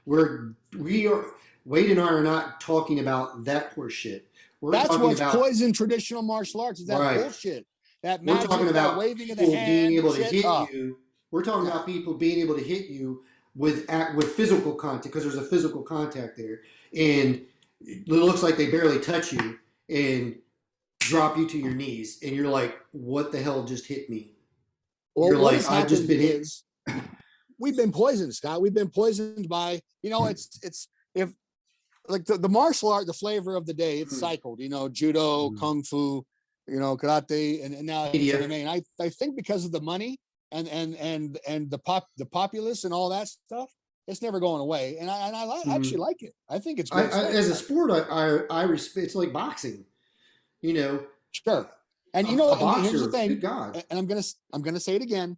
We are, Wade and I are not talking about that horse shit. That's what's poison traditional martial arts, is that bullshit. That magic, we're talking about waving of the people hand, being able to hit you. We're talking about people being able to hit you with physical contact, because there's a physical contact there, and it looks like they barely touch you and drop you to your knees, and you're like, "What the hell just hit me?" Well, you're like, "I've just been hit." We've been poisoned, Scott. We've been poisoned by it's if like the martial art, the flavor of the day, it's cycled. Judo, kung fu. Karate, and now MMA. And I think because of the money and the populace and all that stuff, it's never going away. And I actually like it. I think it's great. As a sport, I respect. It's like boxing, Sure. And a boxer, here's the thing. Good God. And I'm gonna say it again.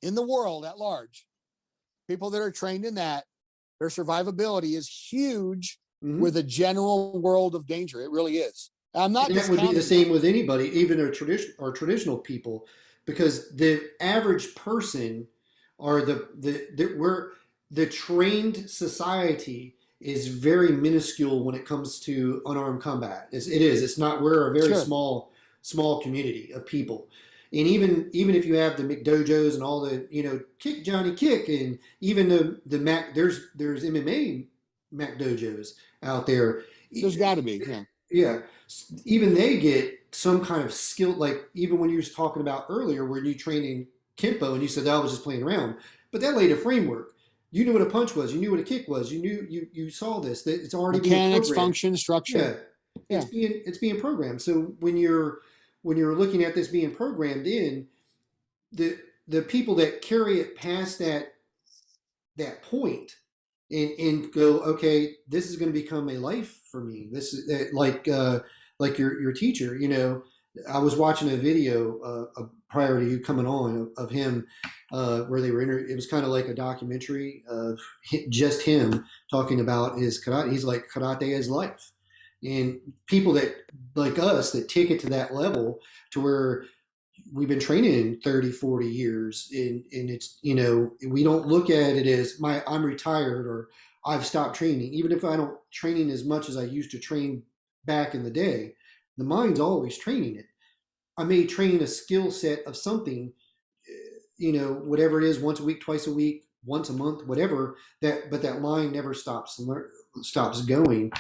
In the world at large, people that are trained in that, their survivability is huge with a general world of danger. It really is. I'm not. And that would be the same with anybody, even our traditional people, because the average person, or the trained society is very minuscule when it comes to unarmed combat. It is. It's not. We're a very small community of people, and even if you have the McDojos and all the kick Johnny kick, and even the Mac, there's MMA McDojos out there. There's got to be. Yeah, even they get some kind of skill, even when you were talking about earlier, where you train in Kempo and you said that I was just playing around, but that laid a framework. You knew what a punch was. You knew what a kick was. You saw this. That it's already mechanics, function, structure. Yeah, it's being programmed. So when you're looking at this being programmed in, the people that carry it past that point, and go, okay, this is going to become a life for me. This is like your teacher. I was watching a video prior to you coming on of him where they were it was kind of like a documentary of just him talking about his karate. He's like, karate is life, and people that like us that take it to that level to where we've been training in 30, 40 years, and it's, we don't look at it as I'm retired or I've stopped training. Even if I don't training as much as I used to train back in the day, the mind's always training it. I may train a skill set of something, whatever it is, once a week, twice a week, once a month, whatever, but that mind never stops going.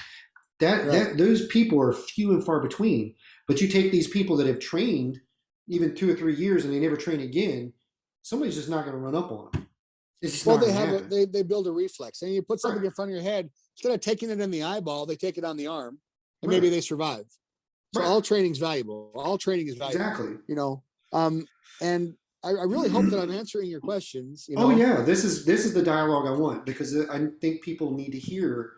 Those people are few and far between. But you take these people that have trained even 2 or 3 years and they never train again, somebody's just not going to run up on them. They build a reflex, and you put something in front of your head, instead of taking it in the eyeball, they take it on the arm, and maybe they survive. So all training's valuable. All training is valuable. Exactly. And I really hope that I'm answering your questions. Oh yeah, this is the dialogue I want, because I think people need to hear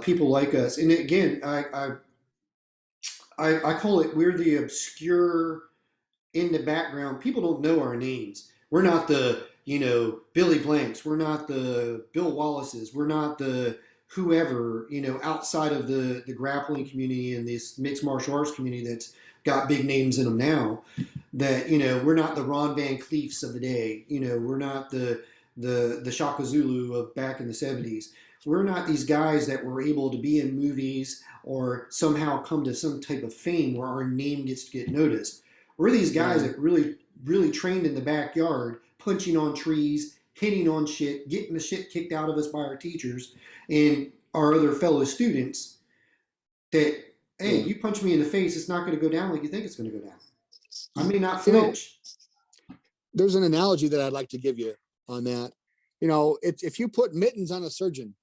people like us. And again, I call it, we're the obscure in the background. People don't know our names. We're not the, Billy Blanks. We're not the Bill Wallaces. We're not the whoever, outside of the grappling community and this mixed martial arts community that's got big names in them now. That, we're not the Ron Van Cleefs of the day. We're not the Shaka Zulu of back in the 70s. We're not these guys that were able to be in movies or somehow come to some type of fame where our name gets to get noticed. We're these guys that really, really trained in the backyard, punching on trees, hitting on shit, getting the shit kicked out of us by our teachers and our other fellow students. That, hey, you punch me in the face, it's not going to go down like you think it's going to go down. I may not flinch. There's an analogy that I'd like to give you on that. If you put mittens on a surgeon,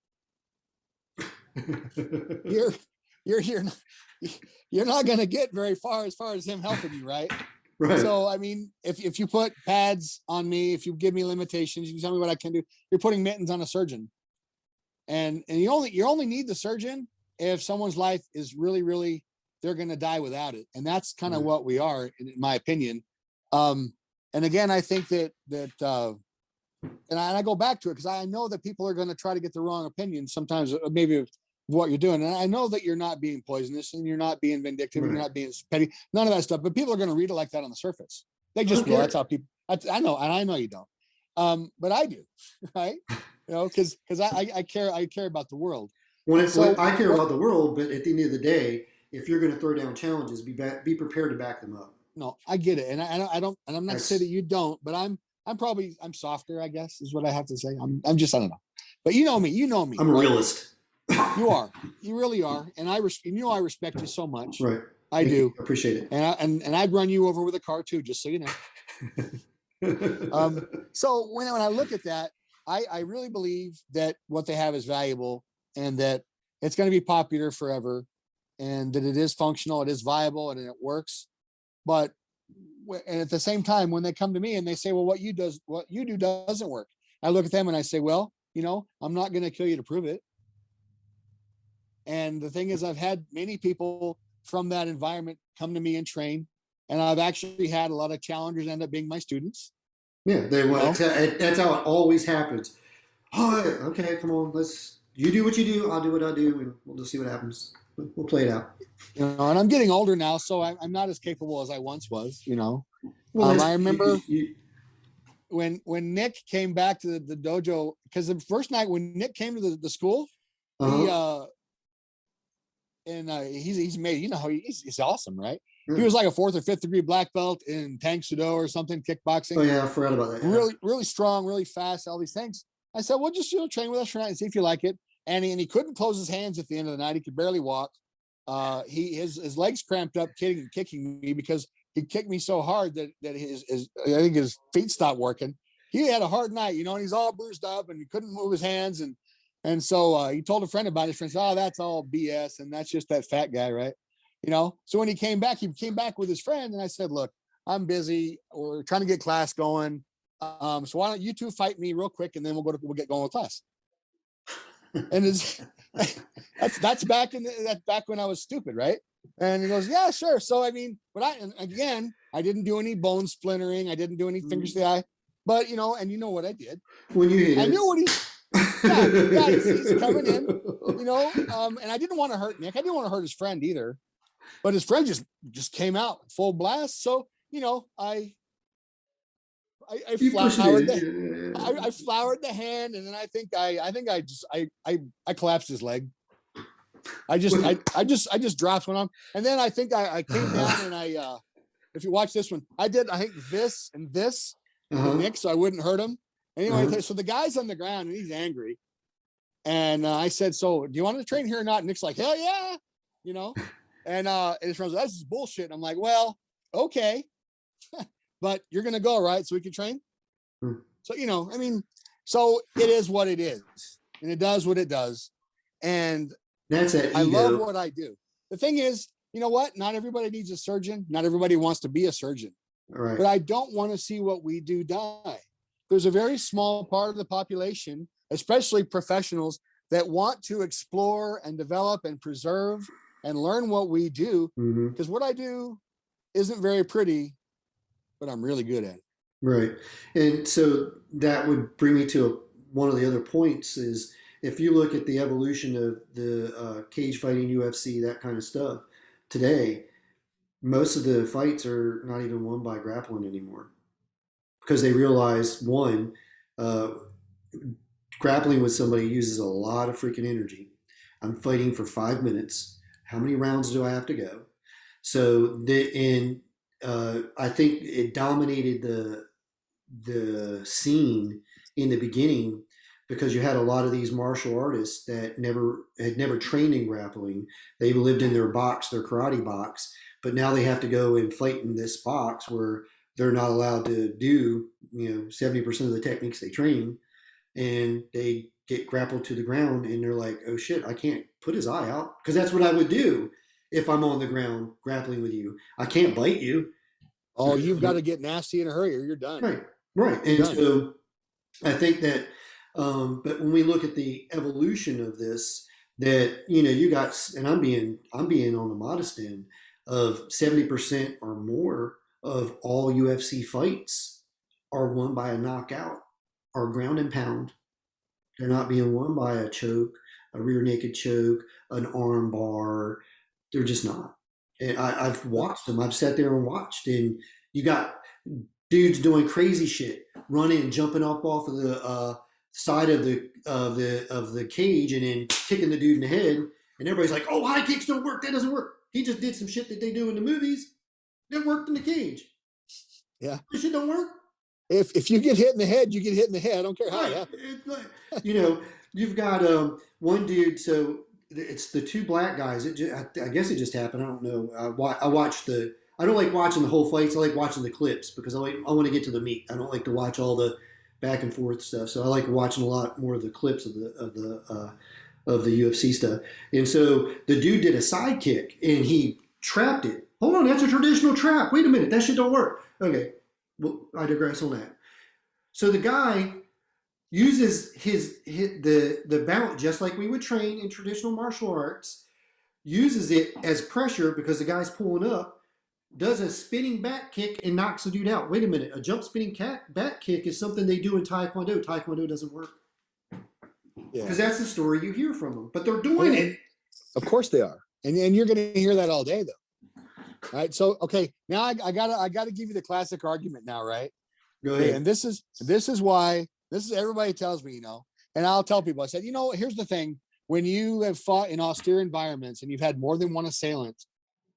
you're not going to get very far as him helping you, right? Right. So I mean, if you put pads on me, if you give me limitations, you tell me what I can do. You're putting mittens on a surgeon, and you only need the surgeon if someone's life is really they're going to die without it, and that's kind of what we are, in my opinion. And again, I think that and I go back to it because I know that people are going to try to get the wrong opinion sometimes, maybe of what you're doing. And I know that you're not being poisonous and you're not being vindictive, and you're not being petty, none of that stuff. But people are going to read it like that on the surface. They just will. That's how people. I know, and I know you don't, but I do, right? Because I care about the world. I care about the world, but at the end of the day, if you're going to throw down challenges, be prepared to back them up. No, I get it, and I don't, and I'm not saying that you don't, but I'm softer, I guess, is what I have to say. I don't know, but you know me. I'm a realist. You are, you really are, and I respect you so much. Right, I do appreciate it, and I'd run you over with a car too, just so you know. So when I look at that, I really believe that what they have is valuable, and that it's going to be popular forever, and that it is functional, it is viable, and it works. But and at the same time, when they come to me and they say, well, what you do doesn't work, I look at them and I say, well, I'm not going to kill you to prove it. And the thing is, I've had many people from that environment come to me and train, and I've actually had a lot of challengers end up being my students. Yeah, that's how it always happens. Oh, okay, come on, you do what you do, I'll do what I do, and we'll just see what happens. We'll play it out. And I'm getting older now, so I'm not as capable as I once was. Well, I remember when Nick came back to the dojo, because the first night when Nick came to the school, he's made, he's awesome, right? Yeah. He was like a 4th or 5th degree black belt in Tang Sudo or something, kickboxing. Oh yeah, I forgot about that. Yeah. Really strong, really fast, all these things. I said, well, just train with us for a night and see if you like it. And he couldn't close his hands at the end of the night. He could barely walk. His legs cramped up kicking me, because he kicked me so hard that I think his feet stopped working. He had a hard night, and he's all bruised up and he couldn't move his hands. And so he told a friend about it. His friend said, oh, that's all BS. And that's just that fat guy, right? So when he came back with his friend, and I said, look, I'm busy. We're trying to get class going. So why don't you two fight me real quick, and then we'll get going with class. And that's back when I was stupid, right? And he goes, yeah, sure. So I mean, but I didn't do any bone splintering, I didn't do any fingers to the eye, but and you know what I did when you hit I knew what he's coming in, and I didn't want to hurt Nick. I didn't want to hurt his friend either, but his friend just came out full blast. So I floured the hand, and then I think I collapsed his leg. I just dropped one on, and then I think I came down, and if you watch this one, I think this and this with Nick, so I wouldn't hurt him. Anyway, so the guy's on the ground and he's angry, and I said, so do you want to train here or not? And Nick's like, hell yeah, and his friend's like, this is bullshit. And I'm like, well, okay. But you're going to go, right? So we can train. So, so it is what it is, and it does what it does. And that's it. I love what I do. The thing is, you know what? Not everybody needs a surgeon. Not everybody wants to be a surgeon. Right. But I don't want to see what we do die. There's a very small part of the population, especially professionals, that want to explore and develop and preserve and learn what we do. Because what I do isn't very pretty. but I'm really good at it. Right. And so that would bring me to one of the other points is if you look at the evolution of the cage fighting, UFC, that kind of stuff today, most of the fights are not even won by grappling anymore because they realize one, uh, grappling with somebody uses a lot of freaking energy. I'm fighting for 5 minutes. How many rounds do I have to go? So I think it dominated the scene in the beginning because you had a lot of these martial artists that never trained in grappling. They lived in their box, their karate box, but now they have to go and fight in this box where they're not allowed to do 70% of the techniques they train, and they get grappled to the ground and they're like, oh shit, I can't put his eye out because that's what I would do if I'm on the ground grappling with you. I can't bite you. Oh, you've got to get nasty in a hurry or you're done. Right. And so I think that, but when we look at the evolution of this, that you got, and I'm being on the modest end of 70% or more of all UFC fights are won by a knockout or ground and pound. They're not being won by a choke, a rear naked choke, an arm bar. They're just not. And I've watched them. I've sat there and watched, and you got dudes doing crazy shit, running and jumping up off of the side of the cage, and then kicking the dude in the head. And everybody's like, "Oh, high kicks don't work. That doesn't work." He just did some shit that they do in the movies that worked in the cage. Yeah, this shit don't work. If you get hit in the head, you get hit in the head. I don't care how. Right. It's like, you've got one dude. So it's the two black guys. I guess it just happened. I don't know. I watched the. I don't like watching the whole fights. I like watching the clips because I want to get to the meat. I don't like to watch all the back and forth stuff. So I like watching a lot more of the clips of the UFC stuff. And so the dude did a side kick and he trapped it. Hold on, that's a traditional trap. Wait a minute, that shit don't work. Okay, well, I digress on that. So the guy uses the balance just like we would train in traditional martial arts. Uses it as pressure because the guy's pulling up. Does a spinning back kick and knocks the dude out. Wait a minute, a jump spinning back kick is something they do in Taekwondo. Taekwondo doesn't work. Because that's the story you hear from them. But they're doing it. Of course they are. And you're going to hear that all day, though. All right. So, okay. Now I gotta give you the classic argument now, right? Go ahead. And this is why everybody tells me, and I'll tell people, I said, here's the thing. When you have fought in austere environments and you've had more than one assailant,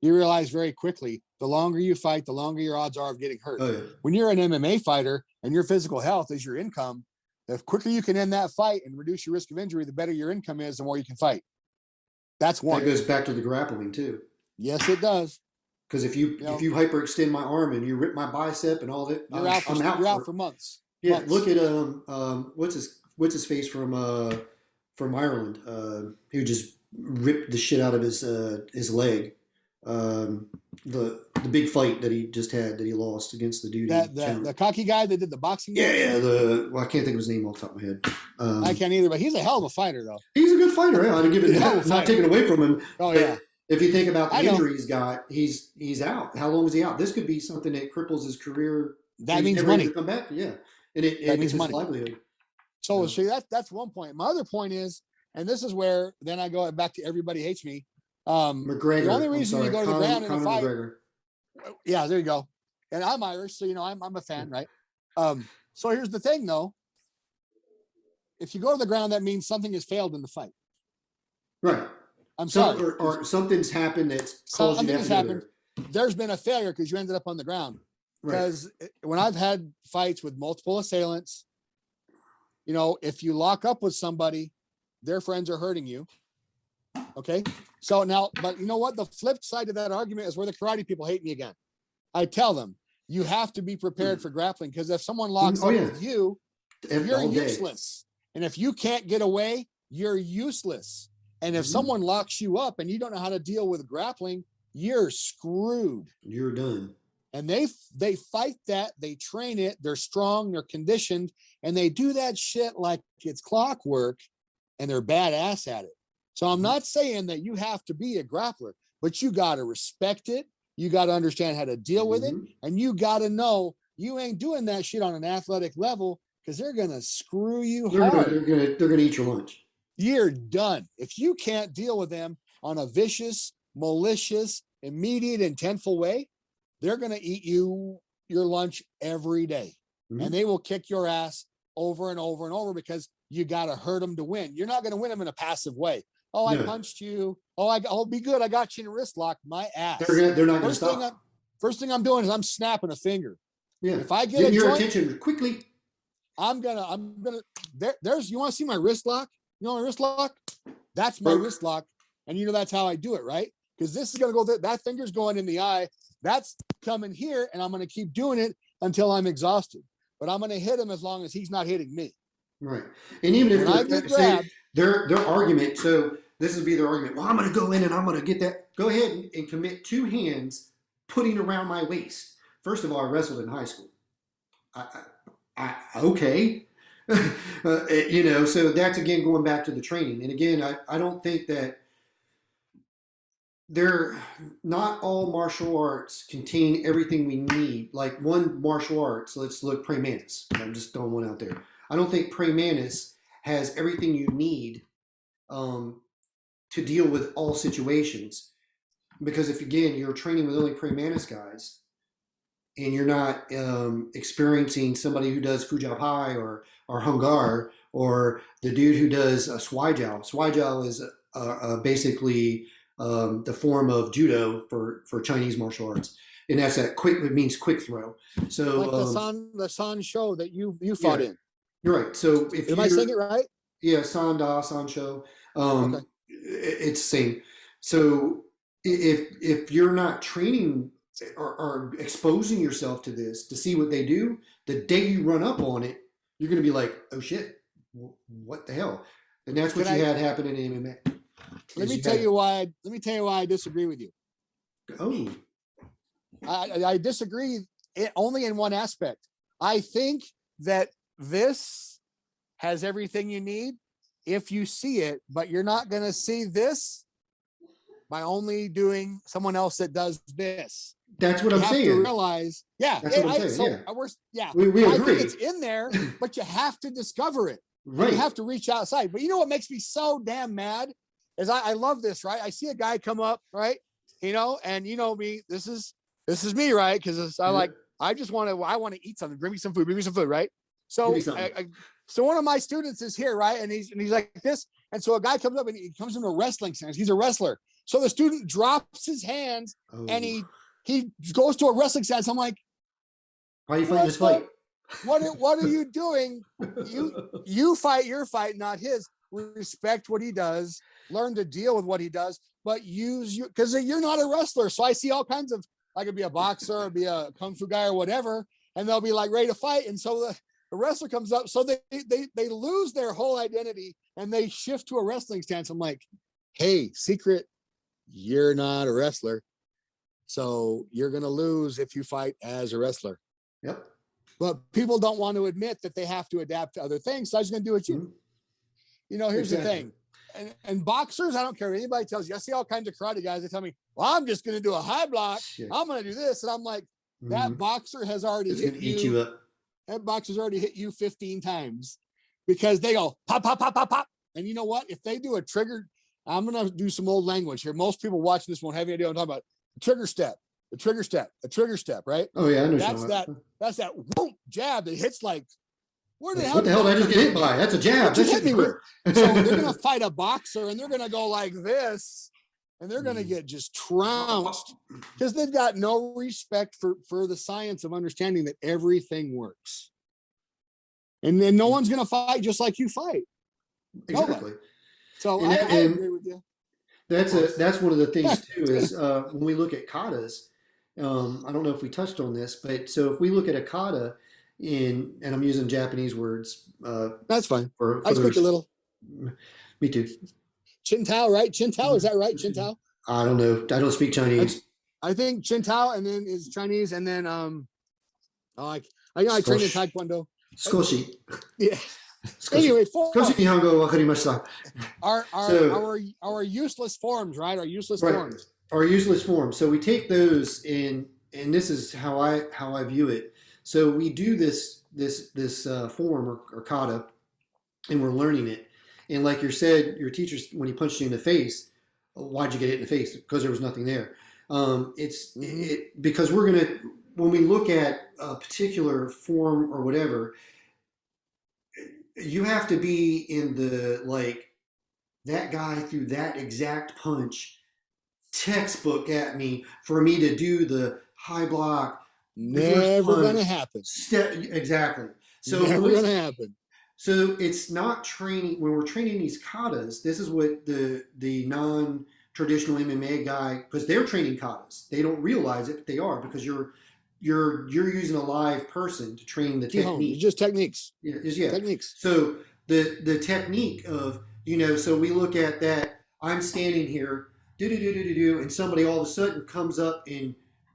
you realize very quickly, the longer you fight, the longer your odds are of getting hurt. Oh, yeah. When you're an MMA fighter and your physical health is your income, the quicker you can end that fight and reduce your risk of injury, the better your income is, the more you can fight. That's one. That goes back to the grappling too. Yes, it does. Because if you hyperextend my arm and you rip my bicep and all that, you're out for months. Yeah, look at what's his face from Ireland, who just ripped the shit out of his leg. The big fight that he just had that he lost against the dude. The cocky guy that did the boxing. Yeah. I can't think of his name off the top of my head. I can't either, but he's a hell of a fighter, though. He's a good fighter. Yeah, I'd give it that. Not taken away from him. Oh yeah. If you think about the injury he's got, he's out. How long is he out? This could be something that cripples his career. That means money. Come back, yeah, and it means money. Livelihood. So see, that's one point. My other point is, and this is where then I go back to everybody hates me. McGregor. The only reason you go to the ground in a fight. McGregor. Yeah, there you go. And I'm Irish, so I'm a fan, right? So here's the thing, though. If you go to the ground, that means something has failed in the fight. Right. I'm sorry. Or something's happened that's caused you to have to go there. There's been a failure because you ended up on the ground. Because when I've had fights with multiple assailants, if you lock up with somebody, their friends are hurting you. Okay. So now, but you know what? The flip side of that argument is where the karate people hate me again. I tell them, you have to be prepared for grappling because if someone locks up with you, you're useless. And if you can't get away, you're useless. And if someone locks you up and you don't know how to deal with grappling, you're screwed. You're done. And they fight that, they train it, they're strong, they're conditioned, and they do that shit like it's clockwork, and they're badass at it. So I'm not saying that you have to be a grappler, but you got to respect it. You got to understand how to deal with it. Mhm. And you got to know you ain't doing that shit on an athletic level because they're going to screw you hard. They're gonna eat your lunch. You're done. If you can't deal with them on a vicious, malicious, immediate, intentful way, they're going to eat your lunch every day. Mhm. And they will kick your ass over and over and over because you got to hurt them to win. You're not going to win them in a passive way. Oh, I punched you. Oh, I'll be good. I got you in a wrist lock. My ass. They're not going to stop. First thing I'm doing is I'm snapping a finger. Yeah. If I get your joint, attention quickly, I'm gonna. There's. You want to see my wrist lock? You know my wrist lock? That's my wrist lock, and you know that's how I do it, right? Because this is gonna go. That finger's going in the eye. That's coming here, and I'm gonna keep doing it until I'm exhausted. But I'm gonna hit him as long as he's not hitting me. Right. And even if I get grabbed, their argument, so this would be their argument. Well, I'm going to go in and I'm going to get that. Go ahead and commit 2 hands putting around my waist. First of all, I wrestled in high school. Okay. You know, so that's again going back to the training. And again, I don't think that not all martial arts contain everything we need. Like one martial arts, let's look Praying Mantis. I'm just throwing one out there. I don't think Praying Mantis has everything you need to deal with all situations. Because if again you're training with only Praying Mantis guys, and you're not experiencing somebody who does Fujao Pai or Hungar or the dude who does Swijiao. Swijiao is basically the form of judo for Chinese martial arts, and that's that quick. It means quick throw. So like the San Show that you fought in. You're right. So if am I saying it right? Yeah, San Da, San Show. Okay. It's the same. So if you're not training or exposing yourself to this to see what they do, the day you run up on it, you're going to be like, oh shit, what the hell? And that's what you had happen in MMA. Let me tell you why I disagree with you. Oh, I disagree only in one aspect. I think that this has everything you need if you see it, but you're not going to see this by only doing someone else that does this. That's what I'm saying. You have to realize, That's what I'm saying. We I agree. think it's in there, but you have to discover it. Right. You have to reach outside. But you know what makes me so damn mad is I love this, right? I see a guy come up, right? You know, and you know me, this is me, right? Because I want to eat something. Bring me some food, right? So so one of my students is here, right? And he's like this. And so a guy comes up and he comes into a wrestling stance. He's a wrestler. So the student drops his hands and he goes to a wrestling stance. I'm like, why are you fighting this fight? What are you doing? You fight your fight, not his. Respect what he does. Learn to deal with what he does, but because you're not a wrestler. So I see all kinds of, I could be a boxer or be a kung fu guy or whatever, and they'll be like ready to fight. And so the wrestler comes up, so they lose their whole identity and they shift to a wrestling stance. I'm like, hey, secret, you're not a wrestler, so you're gonna lose if you fight as a wrestler. Yep. But people don't want to admit that they have to adapt to other things. So I'm just gonna do what you. You know, here's the thing. And boxers, I don't care what anybody tells you. I see all kinds of karate guys that tell me, well, I'm just going to do a high block. Shit. I'm going to do this. And I'm like, that boxer has already hit you up. That boxer's already hit you 15 times because they go pop, pop, pop, pop, pop. And you know what? If they do a trigger, I'm going to do some old language here. Most people watching this won't have any idea what I'm talking about. The trigger step, right? Oh yeah. I know that's that whoop, jab that hits like, what the hell did I just get hit by? That's a jab. That hit me with. So they're going to fight a boxer and they're going to go like this and they're going to get just trounced because they've got no respect for the science of understanding that everything works. And then no one's going to fight just like you fight. Exactly. Nobody. So I agree with you. That's one of the things too is when we look at katas, I don't know if we touched on this, but so if we look at a kata, and I'm using Japanese words. That's fine. I speak a little. Me too. Qintao, right? Qintao, is that right? Qintao? I don't know. I don't speak Chinese. I think Qintao, and then is Chinese, and then I train in Taekwondo. Skoshi. Yeah. Anyway, Skoshi nihongo wakarimashita. Our useless forms, right? Our useless forms. our useless forms. So we take those and this is how I view it. So we do this form or kata, and we're learning it. And like you said, your teacher when he punched you in the face, why'd you get it in the face? Because there was nothing there. Because we're gonna when we look at a particular form or whatever, you have to be in the like that guy threw that exact punch textbook at me for me to do the high block reverse Never punch gonna happen. step exactly. So Never gonna happen. so it's not training when we're training these katas. This is what the non traditional MMA guy because they're training katas. They don't realize it, but they are because you're using a live person to train the technique. It's just techniques. Yeah. Techniques. So the technique of so we look at that. I'm standing here, and somebody all of a sudden comes up and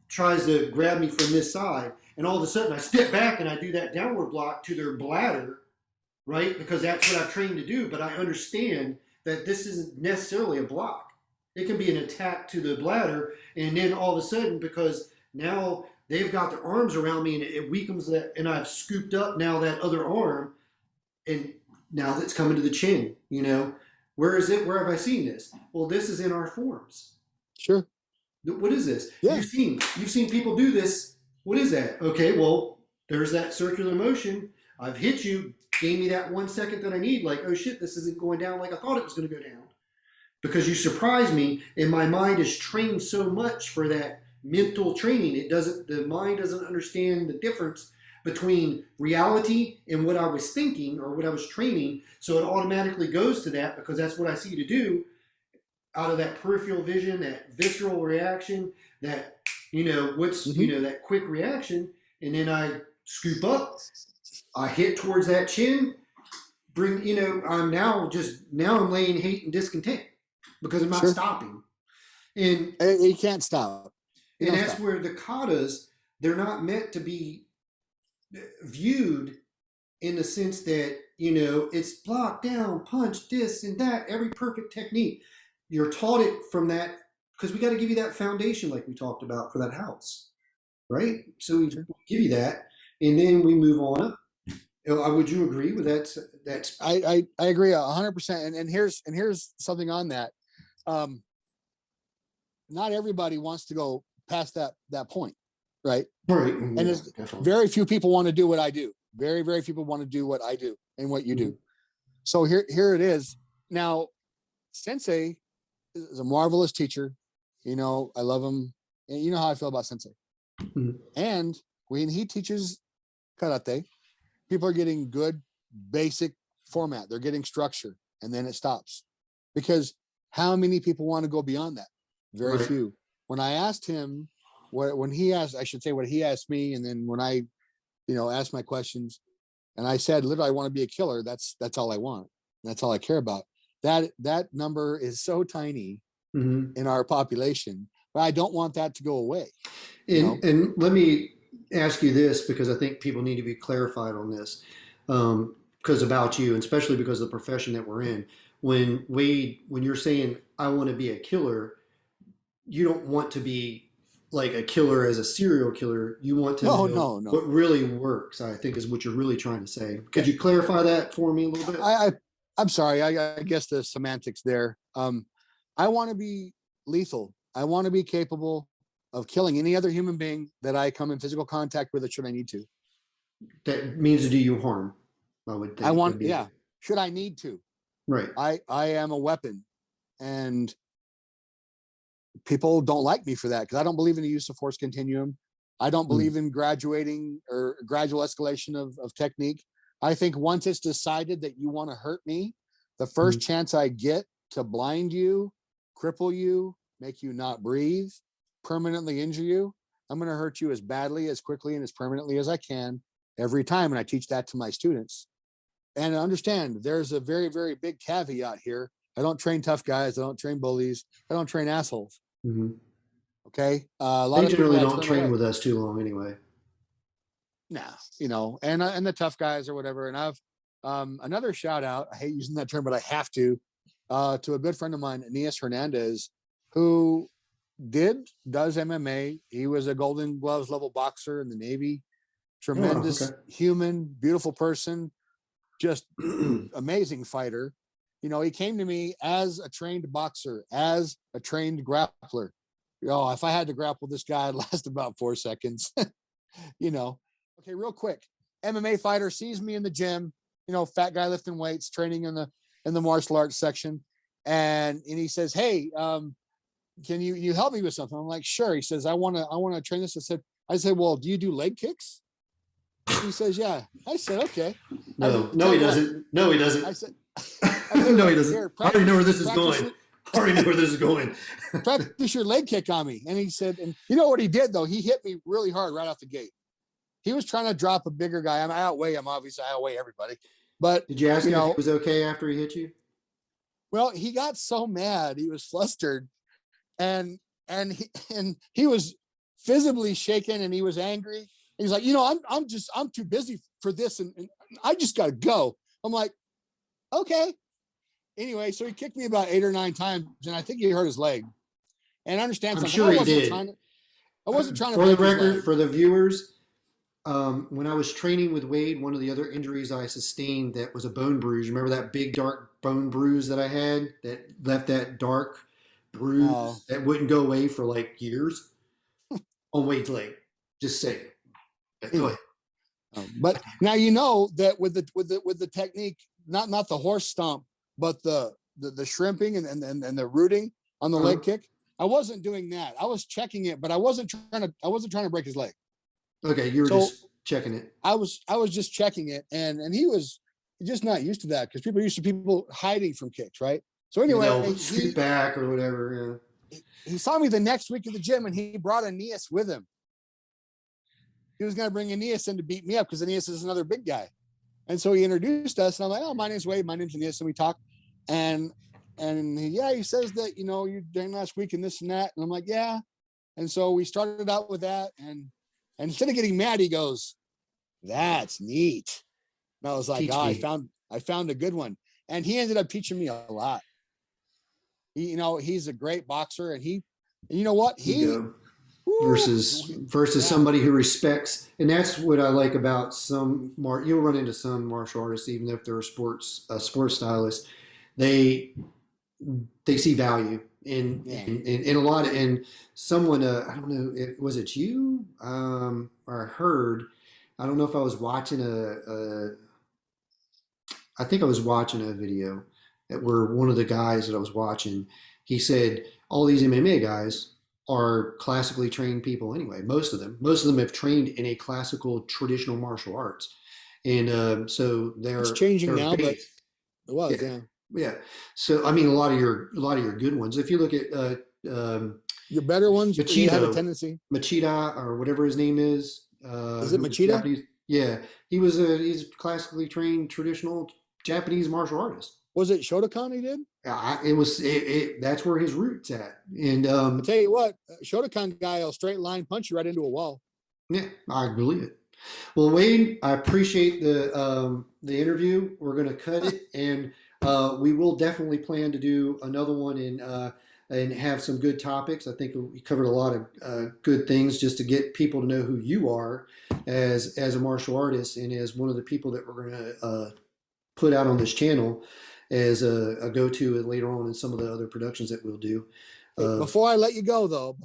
tries to grab me from this side, and all of a sudden I step back and I do that downward block to their bladder, right? Because that's what I've trained to do. But I understand that this isn't necessarily a block. It can be an attack to the bladder, and then all of a sudden, because now they've got their arms around me and it weakens that, and I've scooped up now that other arm, and now that's coming to the chin. Where is it? Where have I seen this? Well, this is in our forms. Sure. What is this? Yeah. You've seen people do this. What is that? Okay, well, there's that circular motion. I've hit you, gave me that 1 second that I need. Like, oh shit, this isn't going down like I thought it was going to go down. Because you surprised me, and my mind is trained so much for that mental training. The mind doesn't understand the difference between reality and what I was thinking or what I was training. So it automatically goes to that because that's what I see to do out of that peripheral vision, that visceral reaction, that, that quick reaction. And then I scoop up, I hit towards that chin, I'm I'm laying hate and discontent because I'm not stopping. And you can't stop. And that's where the katas, they're not meant to be viewed in the sense that, it's block down, punch, this and that, every perfect technique. You're taught it from that because we got to give you that foundation like we talked about for that house, right? So we give you that, and then we move on up. Would you agree with that? That's I agree 100%. And here's something on that. Not everybody wants to go past that point, right? Right. And there's very few people want to do what I do. Very, very few people want to do what I do and what you do. So here it is. Now, Sensei is a marvelous teacher. I love him. And you know how I feel about Sensei. And when he teaches karate, people are getting good basic format. They're getting structure, and then it stops. Because how many people want to go beyond that? Very few. When I asked him, what he asked me, and then when I, asked my questions, and I said, literally, I want to be a killer. That's all I want. That's all I care about. That number is so tiny in our population, but I don't want that to go away. And let me ask you this, because I think people need to be clarified on this, because about you, and especially because of the profession that we're in. When you're saying I want to be a killer, you don't want to be like a killer as a serial killer. You want to know what really works, I think, is what you're really trying to say. Could you clarify that for me a little bit? I'm sorry. I guess the semantics there. I want to be lethal. I want to be capable of killing any other human being that I come in physical contact with, should I need to. That means to do you harm, I would think. Should I need to. Right. I am a weapon, and people don't like me for that because I don't believe in the use of force continuum. I don't believe in graduating or gradual escalation of technique. I think once it's decided that you want to hurt me, the first chance I get to blind you, cripple you, make you not breathe, permanently injure you, I'm going to hurt you as badly, as quickly, and as permanently as I can every time. And I teach that to my students. And understand, there's a very, very big caveat here. I don't train tough guys. I don't train bullies. I don't train assholes. Okay. A lot they of generally don't train with us too long anyway. Nah, and the tough guys or whatever. And I've another shout out. I hate using that term, but I have to a good friend of mine, Aeneas Hernandez, who does MMA. He was a Golden Gloves level boxer in the Navy. Oh, Tremendous human, beautiful person, just amazing fighter. You know, he came to me as a trained boxer, as a trained grappler. If I had to grapple this guy, I'd last about 4 seconds. you know, okay, real quick. MMA fighter sees me in the gym, fat guy lifting weights, training in the martial arts section. And he says, "Hey, can you help me with something?" I'm like, "Sure." He says, I want to train this. I said, "Well, do you do leg kicks?" He says, "Yeah." I said, "Okay." No, he doesn't. No, he doesn't. I said, no, he doesn't. I already know where this is going. Practice your leg kick on me. And he said, and you know what he did though? He hit me really hard right off the gate. He was trying to drop a bigger guy. I outweigh him. Obviously, I outweigh everybody. But did you ask him if he was okay after he hit you? Well, he got so mad, he was flustered, and he was visibly shaken, and he was angry. He's like, I'm too busy for this, and I just got to go. I'm like, okay. Anyway, so he kicked me about 8 or 9 times, and I think he hurt his leg. And I understand. I'm sure he did. I wasn't trying to. For the record, for the viewers, when I was training with Wade, one of the other injuries I sustained that was a bone bruise. Remember that big dark bone bruise that I had that left that dark bruise that wouldn't go away for like years on Wade's leg. Just saying. Go ahead. But now you know that with the technique, not the horse stomp, but the shrimping and the rooting on the leg kick. I wasn't doing that. I was checking it, but I wasn't trying to break his leg. Okay, you were just checking it. I was just checking it, and he was just not used to that because people are used to people hiding from kicks, right? So anyway, scoot back or whatever. Yeah. He saw me the next week at the gym, and he brought Aeneas with him. He was going to bring Aeneas in to beat me up because Aeneas is another big guy, and so he introduced us, and I'm like, "Oh, my name's Wade, my name's Aeneas," and we talked, and he says that you during last week and this and that, and I'm like, "Yeah," and so we started out with that, and instead of getting mad, he goes, "That's neat." And I was like, I found a good one. And he ended up teaching me a lot. He's a great boxer, and you know what? Versus somebody who respects, and that's what I like about you'll run into some martial artists, even if they're a sports stylist, they see value in a lot of, and someone I don't know, was it you or I heard, I don't know if I was watching I think I was watching a video where one of the guys that I was watching, he said all these MMA guys are classically trained people anyway. Most of them have trained in a classical traditional martial arts, and so it's changing now, but it was yeah. So I mean, a lot of your good ones. If you look at your better ones, you have a tendency. Machida or whatever his name is. Is it Machida? Yeah, he's classically trained traditional Japanese martial artist. Was it Shotokan he did? It was. That's where his roots at. And I'll tell you what, Shotokan guy will straight line punch you right into a wall. Yeah, I believe it. Well, Wade, I appreciate the interview. We're going to cut it, and we will definitely plan to do another one and have some good topics. I think we covered a lot of good things just to get people to know who you are as a martial artist and as one of the people that we're going to put out on this channel as a go-to later on in some of the other productions that we'll do. Before I let you go, though,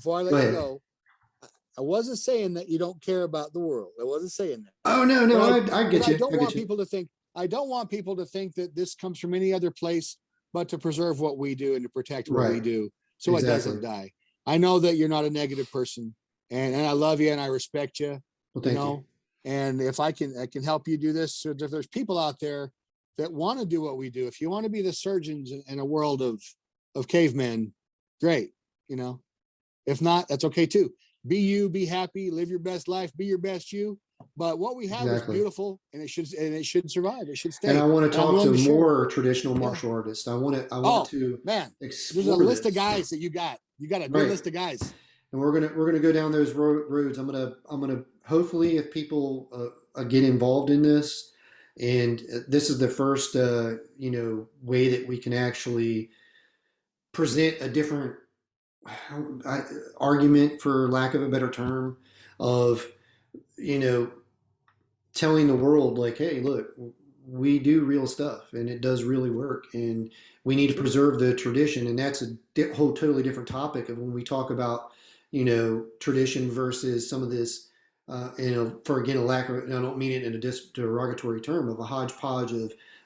I wasn't saying that you don't care about the world. I wasn't saying that. Oh, no, I get you. I don't want people to think that this comes from any other place but to preserve what we do and to protect what we do so it doesn't die. I know that you're not a negative person, and I love you and I respect you. Well, thank you. And if I can help you do this, so if there's people out there that want to do what we do, if you want to be the surgeons in a world of cavemen, great. If not, that's okay too. Be you, be happy, live your best life, be your best you. But what we have is beautiful, and it should survive. It should stay. And I want to talk to more traditional martial artists. I want to explore there's a list of guys that you got. You got a good list of guys. And we're gonna go down those roads. I'm gonna hopefully, if people get involved in this, and this is the first way that we can actually present a different argument, for lack of a better term, of, you know, telling the world like, hey, look, we do real stuff and it does really work, and we need to Sure. preserve the tradition. And that's a whole totally different topic of when we talk about, you know, tradition versus some of this, you know, for again, a lack of, I don't mean it in a derogatory term, of a hodgepodge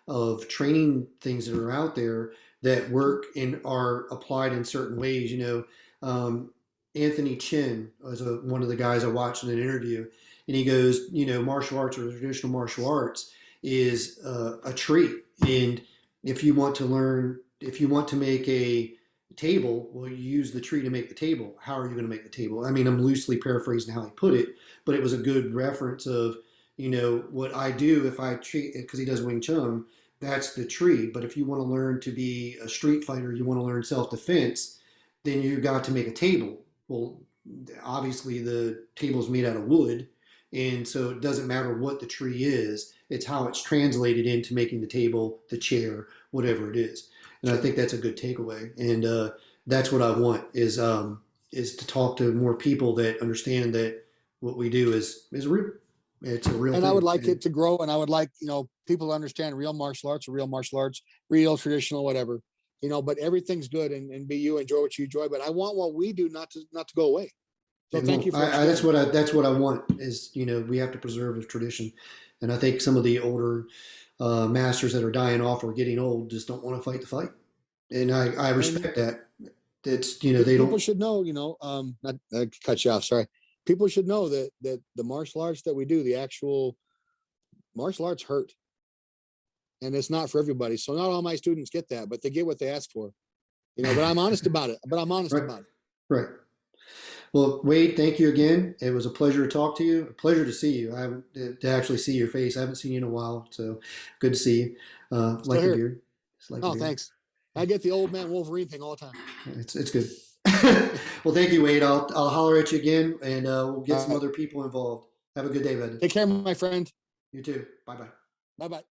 of training things that are out there that work and are applied in certain ways. You know, Anthony Chin was one of the guys I watched in an interview, and he goes, you know, martial arts or traditional martial arts is a tree, and if you want to learn, if you want to make a table, well, you use the tree to make the table. How are you going to make the table? I mean, I'm loosely paraphrasing how he put it, but it was a good reference of, you know, what I do if I treat it, because he does Wing Chun, that's the tree. But if you want to learn to be a street fighter, you want to learn self defense, then you got to make a table. Well, obviously the table's made out of wood, and so it doesn't matter what the tree is, it's how it's translated into making the table, the chair, whatever it is. And I think that's a good takeaway. And that's what I want is to talk to more people that understand that what we do is real. It's a real And thing. I would like it to grow, and I would like, you know, people to understand real martial arts or real martial arts, real traditional, whatever, you know, but everything's good, and be you, enjoy what you enjoy. But I want what we do not to go away. So And thank you for that's what I want is, you know, we have to preserve the tradition. And I think some of the older masters that are dying off or getting old just don't want to fight the fight. And I and respect that. It's, you know, they people don't. should know, you know, not cut you off, sorry. People should know that the martial arts that we do, the actual martial arts hurt. And it's not for everybody. So not all my students get that, but they get what they ask for. You know, but I'm honest about it. But I'm honest Right. about it. Right. Well, Wade, thank you again. It was a pleasure to talk to you. A pleasure to see you. I haven't to actually see your face. I haven't seen you in a while, so good to see you. Still Like the here. beard. Just like the Oh, beard. thanks. I get the old man Wolverine thing all the time. It's good. Well, thank you, Wade. I'll holler at you again, and we'll get some Right. other people involved. Have a good day, bud. Take care, my friend. You too. Bye bye. Bye bye.